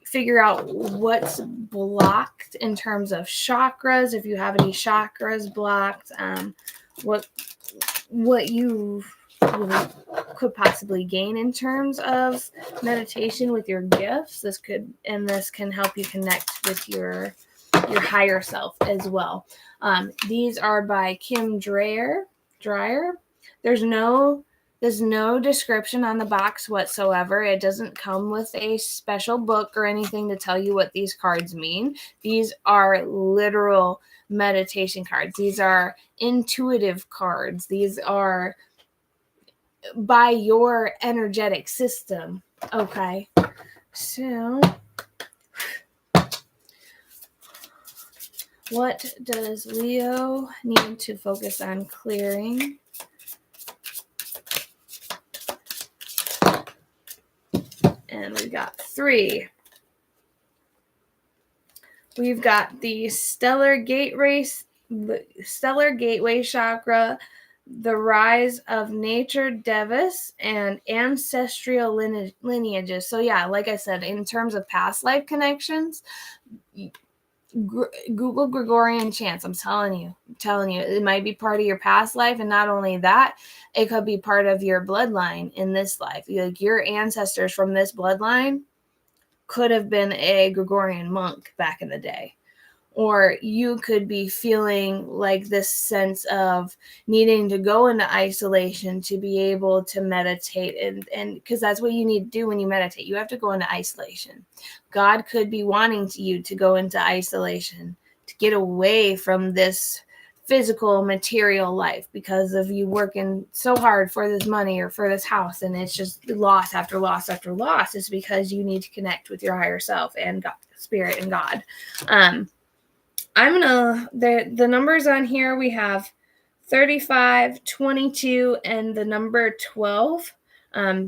figure out what's blocked in terms of chakras, if you have any chakras blocked, what you could possibly gain in terms of meditation with your gifts. This can help you connect with your higher self as well. These are by Kim Dreyer. There's no description on the box whatsoever. It doesn't come with a special book or anything to tell you what these cards mean. These are literal meditation cards. These are intuitive cards. These are by your energetic system. Okay. So what does Leo need to focus on clearing? And we got 3. We've got the stellar gateway chakra, the rise of nature devas, and ancestral lineages. So yeah, like I said, in terms of past life connections, Google Gregorian chants. I'm telling you, it might be part of your past life, and not only that, it could be part of your bloodline in this life. Like your ancestors from this bloodline could have been a Gregorian monk back in the day. Or you could be feeling like this sense of needing to go into isolation to be able to meditate. And because that's what you need to do when you meditate. You have to go into isolation. God could be wanting you to go into isolation, to get away from this physical material life because of you working so hard for this money or for this house, and it's just loss after loss after loss. It's because you need to connect with your higher self and God, spirit and God. The numbers on here, we have 35, 22, and the number 12.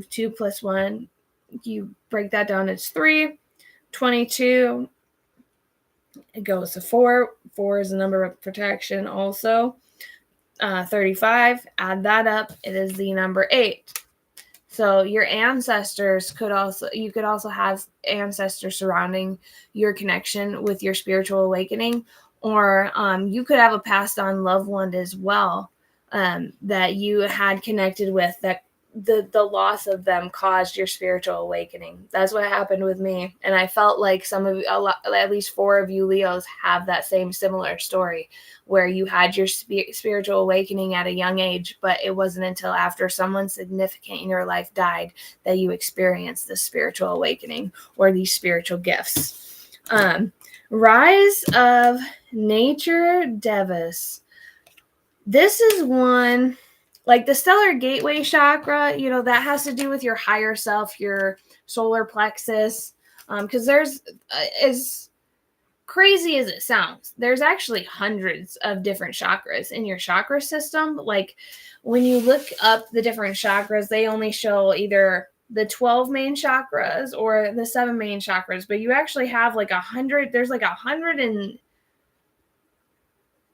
2 plus 1, you break that down, it's 3. 22, it goes to 4. 4 is the number of protection also. 35, add that up, it is the number 8. So your ancestors you could also have ancestors surrounding your connection with your spiritual awakening, or you could have a passed on loved one as well that you had connected with, that the loss of them caused your spiritual awakening. That's what happened with me. And I felt like at least 4 of you Leos have that same similar story where you had your spiritual awakening at a young age, but it wasn't until after someone significant in your life died that you experienced the spiritual awakening or these spiritual gifts. Rise of Nature Devas. This is one, like the stellar gateway chakra, that has to do with your higher self, your solar plexus. Because there's, as crazy as it sounds, there's actually hundreds of different chakras in your chakra system. Like when you look up the different chakras, they only show either the 12 main chakras or the 7 main chakras, but you actually have like 100. There's like 100 and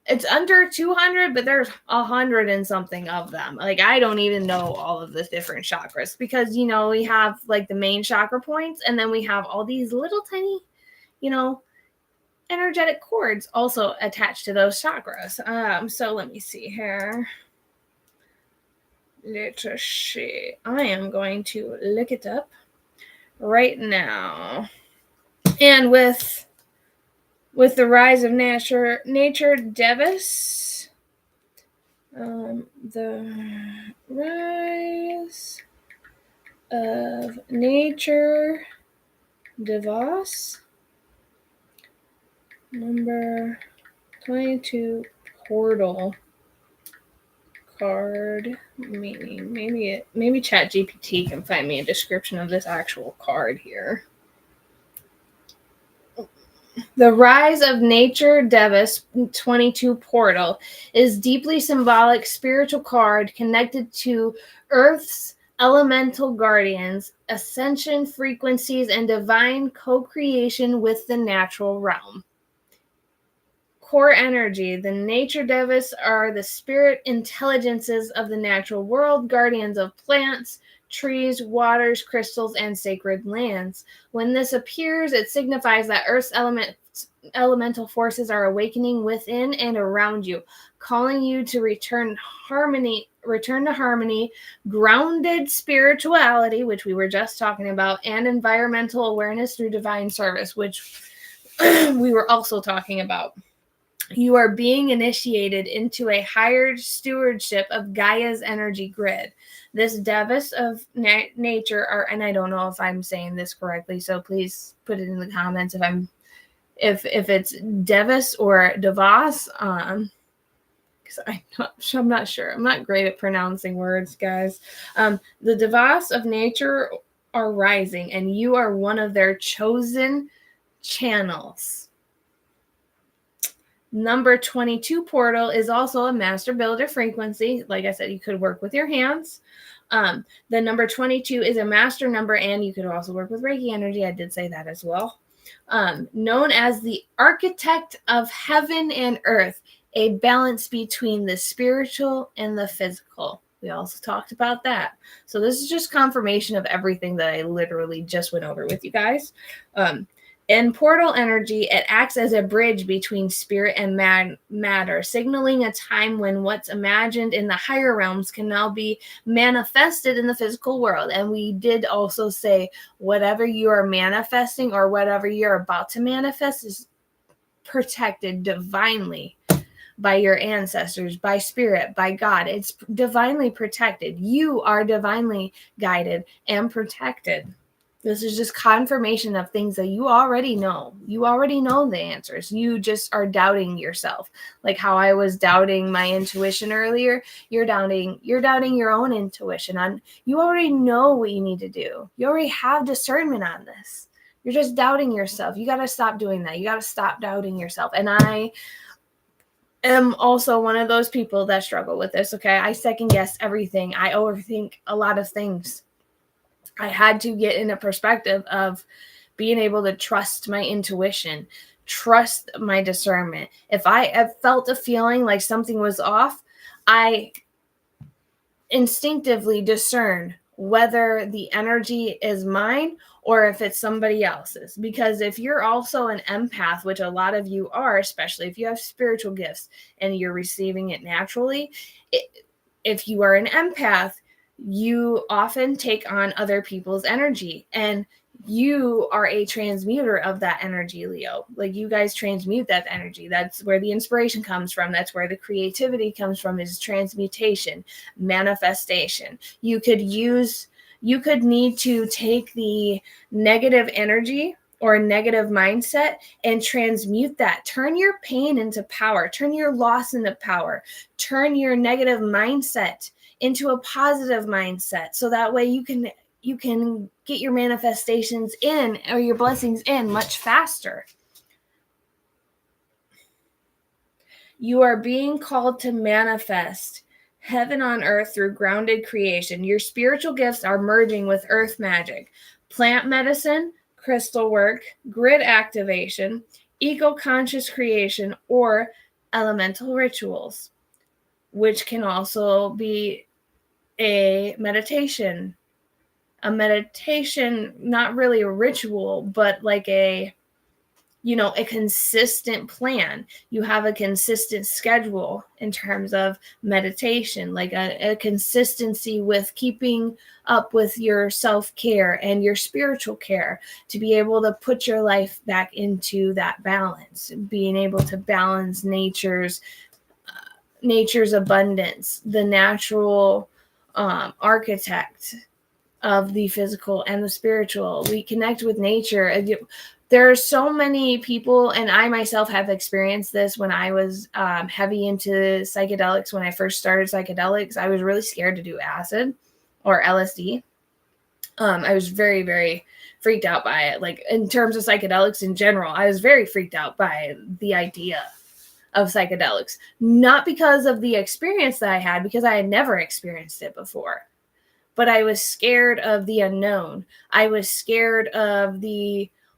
it's under 200, but there's 100 and something of them. Like, I don't even know all of the different chakras because, you know, we have like the main chakra points, and then we have all these little tiny, you know, energetic cords also attached to those chakras. So let me see here. Let's see. I am going to look it up right now. And with the rise of nature Devis, the rise of nature Devos, number 22 portal card meaning. Maybe ChatGPT can find me a description of this actual card here. The rise of nature Devis 22 portal is deeply symbolic spiritual card connected to Earth's elemental guardians, ascension frequencies, and divine co-creation with the natural realm. Core energy. The nature Devis are the spirit intelligences of the natural world, guardians of plants, trees, waters, crystals, and sacred lands. When this appears, it signifies that Earth's elemental forces are awakening within and around you, calling you to return to harmony, grounded spirituality, which we were just talking about, and environmental awareness through divine service, which we were also talking about. You are being initiated into a higher stewardship of Gaia's energy grid. This Devis of nature are, and I don't know if I'm saying this correctly, so please put it in the comments if it's Devis or Devos, because I'm not sure. I'm not great at pronouncing words, guys. The Devos of nature are rising, and you are one of their chosen channels. Number 22 portal is also a master builder frequency. Like I said, you could work with your hands. The number 22 is a master number, and you could also work with Reiki energy. I did say that as well. Known as the architect of heaven and earth, a balance between the spiritual and the physical. We also talked about that. So this is just confirmation of everything that I literally just went over with you guys. In portal energy, it acts as a bridge between spirit and matter, signaling a time when what's imagined in the higher realms can now be manifested in the physical world. And we did also say whatever you are manifesting or whatever you're about to manifest is protected divinely by your ancestors, by spirit, by God. It's divinely protected. You are divinely guided and protected. This is just confirmation of things that you already know. You already know the answers. You just are doubting yourself. Like how I was doubting my intuition earlier. You're doubting your own intuition. You already know what you need to do. You already have discernment on this. You're just doubting yourself. You got to stop doing that. You got to stop doubting yourself. And I am also one of those people that struggle with this, okay? I second guess everything. I overthink a lot of things. I had to get in a perspective of being able to trust my intuition, trust my discernment. If I have felt a feeling like something was off, I instinctively discern whether the energy is mine or if it's somebody else's. Because if you're also an empath, which a lot of you are, especially if you have spiritual gifts and you're receiving it naturally, if you are an empath, you often take on other people's energy, and you are a transmuter of that energy, Leo. Like, you guys transmute that energy. That's where the inspiration comes from. That's where the creativity comes from, is transmutation, manifestation. You could need to take the negative energy or a negative mindset and transmute that. Turn your pain into power. Turn your loss into power. Turn your negative mindset into a positive mindset, so that way you can get your manifestations in, or your blessings in, much faster. You are being called to manifest heaven on earth through grounded creation. Your spiritual gifts are merging with earth magic, plant medicine, crystal work, grid activation, eco-conscious creation, or elemental rituals, which can also be a meditation, not really a ritual, but like a consistent plan. You have a consistent schedule in terms of meditation, like a consistency with keeping up with your self-care and your spiritual care, to be able to put your life back into that balance, being able to balance nature's abundance, the natural architect of the physical and the spiritual. We connect with nature. There are so many people, and I myself have experienced this when I was heavy into psychedelics. When I first started psychedelics, I was really scared to do acid or LSD. I was very, very freaked out by it. Like, in terms of psychedelics in general, I was very freaked out by the idea of psychedelics. Not because of the experience that I had, because I had never experienced it before. But I was scared of the unknown. I was scared of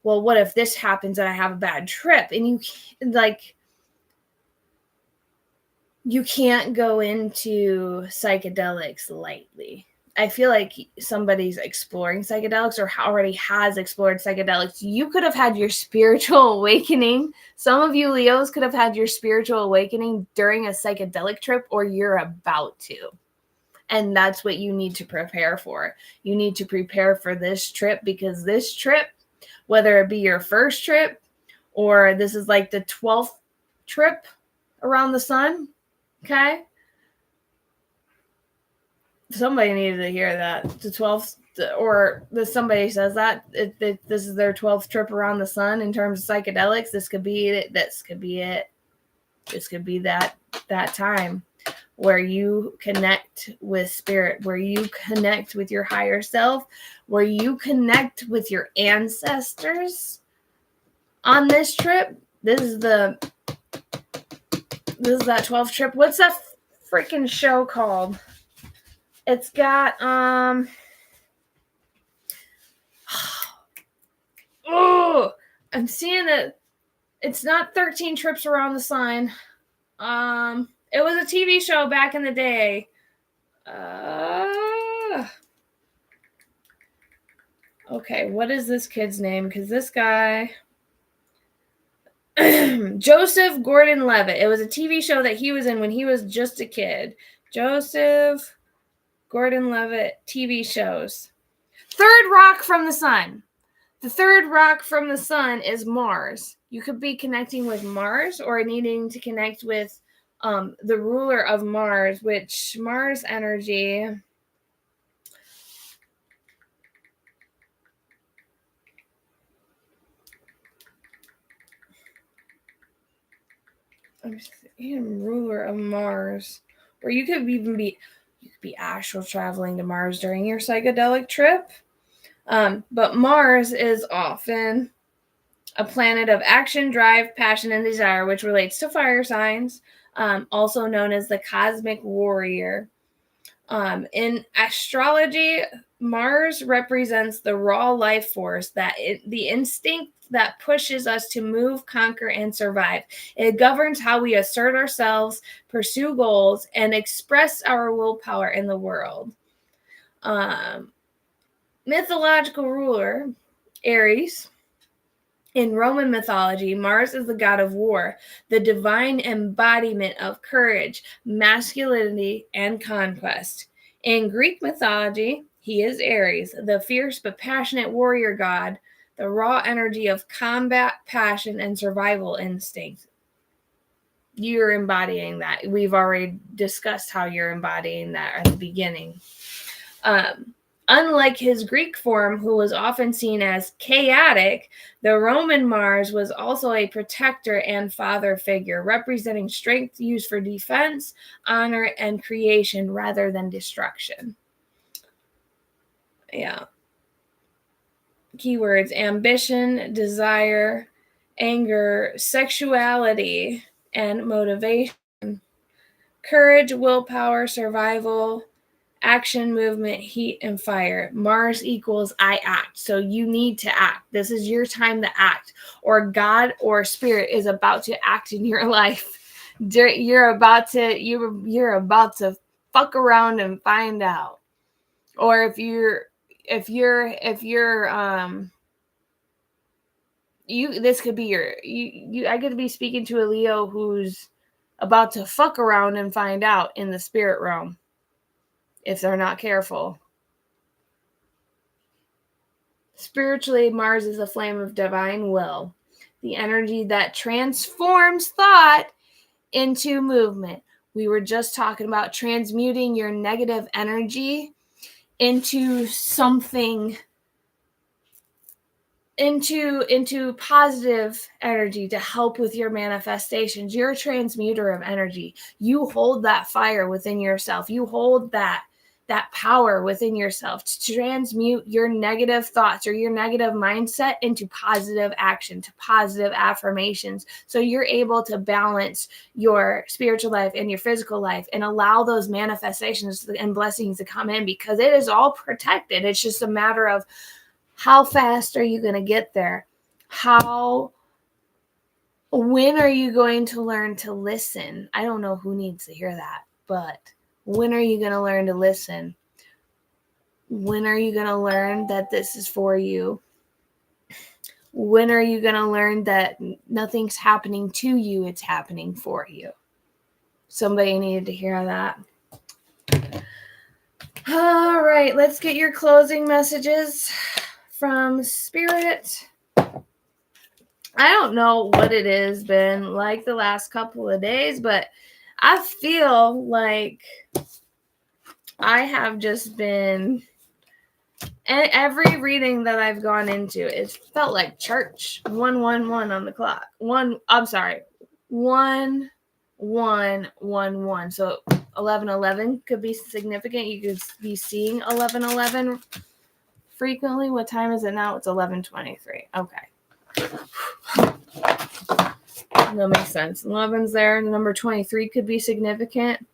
well, what if this happens and I have a bad trip? And you can't go into psychedelics lightly. I feel like somebody's exploring psychedelics or already has explored psychedelics. You could have had your spiritual awakening. Some of you Leos could have had your spiritual awakening during a psychedelic trip, or you're about to. And that's what you need to prepare for. You need to prepare for this trip, because this trip, whether it be your first trip or this is like the 12th trip around the sun, okay? Somebody needed to hear that. The 12th, or somebody says that this is their 12th trip around the sun in terms of psychedelics. This could be it. This could be it. This could be that time where you connect with spirit, where you connect with your higher self, where you connect with your ancestors on this trip. This is that 12th trip. What's that freaking show called? It's got oh, I'm seeing it. It's not 13 trips around the sun. It was a TV show back in the day. Okay, what is this kid's name? Because this guy, Joseph Gordon-Levitt. It was a TV show that he was in when he was just a kid. Joseph Gordon-Levitt TV shows. Third rock from the sun. The third rock from the sun is Mars. You could be connecting with Mars or needing to connect with the ruler of Mars, which Mars energy. I'm saying ruler of Mars, or you could even be astral traveling to Mars during your psychedelic trip. But Mars is often a planet of action, drive, passion, and desire, which relates to fire signs, also known as the cosmic warrior. In astrology, Mars represents the raw life force, the instinct that pushes us to move, conquer, and survive. It governs how we assert ourselves, pursue goals, and express our willpower in the world. Mythological ruler, Ares. In Roman mythology, Mars is the god of war, the divine embodiment of courage, masculinity, and conquest. In Greek mythology, he is Ares, the fierce but passionate warrior god, the raw energy of combat, passion, and survival instinct. You're embodying that. We've already discussed how you're embodying that at the beginning. Unlike his Greek form, who was often seen as chaotic, the Roman Mars was also a protector and father figure, representing strength used for defense, honor, and creation rather than destruction. Yeah. Keywords: ambition, desire, anger, sexuality, and motivation. Courage, willpower, survival, action, movement, heat, and fire. Mars equals I act. So you need to act. This is your time to act, or God or spirit is about to act in your life. You're about to fuck around and find out. Or if you're this could be I could be speaking to a Leo who's about to fuck around and find out in the spirit realm if they're not careful. Spiritually, Mars is a flame of divine will, the energy that transforms thought into movement. We were just talking about transmuting your negative energy into something, into positive energy to help with your manifestations. You're a transmuter of energy. You hold that fire within yourself. You hold that power within yourself to transmute your negative thoughts or your negative mindset into positive action, to positive affirmations. So you're able to balance your spiritual life and your physical life and allow those manifestations and blessings to come in, because it is all protected. It's just a matter of how fast are you going to get there? When are you going to learn to listen? I don't know who needs to hear that, but when are you going to learn to listen? When are you going to learn that this is for you? When are you going to learn that nothing's happening to you, it's happening for you? Somebody needed to hear that. All right, let's get your closing messages from Spirit. I don't know what it has been like the last couple of days, but I feel like I have just been, every reading that I've gone into, it felt like church. 111 on the clock. 1111. So 1111 could be significant. You could be seeing 1111 frequently. What time is it now? It's 11:23. Okay. That makes sense. 11's there. Number 23 could be significant.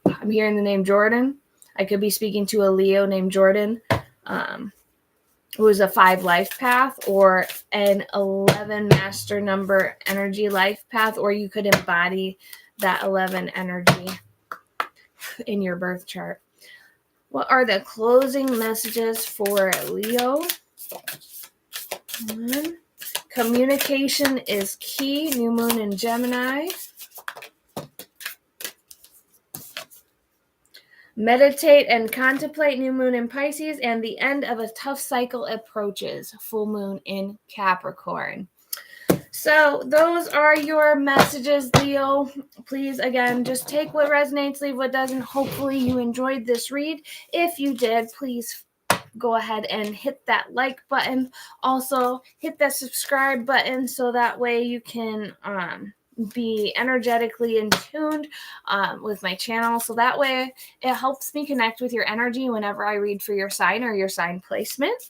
I'm hearing the name Jordan. I could be speaking to a Leo named Jordan, who is a 5 life path or an 11 master number energy life path, or you could embody that 11 energy in your birth chart. What are the closing messages for Leo? Communication is key. New moon in Gemini. Meditate and contemplate. New moon in Pisces. And the end of a tough cycle approaches. Full moon in Capricorn. So those are your messages, Leo. Please, again, just take what resonates, leave what doesn't. Hopefully you enjoyed this read. If you did, please go ahead and hit that like button. Also, hit that subscribe button so that way you can be energetically in tuned with my channel. So that way it helps me connect with your energy whenever I read for your sign or your sign placement.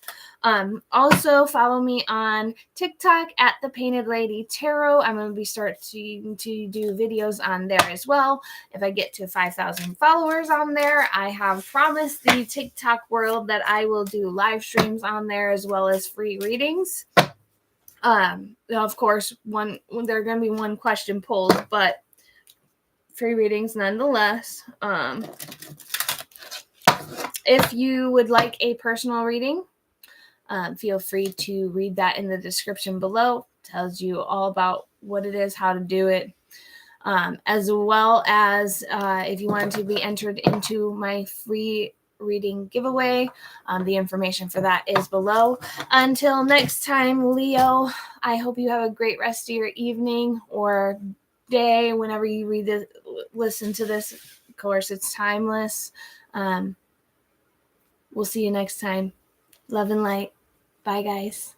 Also, follow me on TikTok at The Painted Lady Tarot. I'm going to be starting to do videos on there as well. If I get to 5,000 followers on there, I have promised the TikTok world that I will do live streams on there as well as free readings. Of course, there are going to be one question polls, but free readings nonetheless. If you would like a personal reading, feel free to read that in the description below. It tells you all about what it is, how to do it, as well as if you want to be entered into my free reading giveaway. The information for that is below. Until next time, Leo, I hope you have a great rest of your evening or day whenever you listen to this. Of course, it's timeless. We'll see you next time. Love and light. Bye, guys.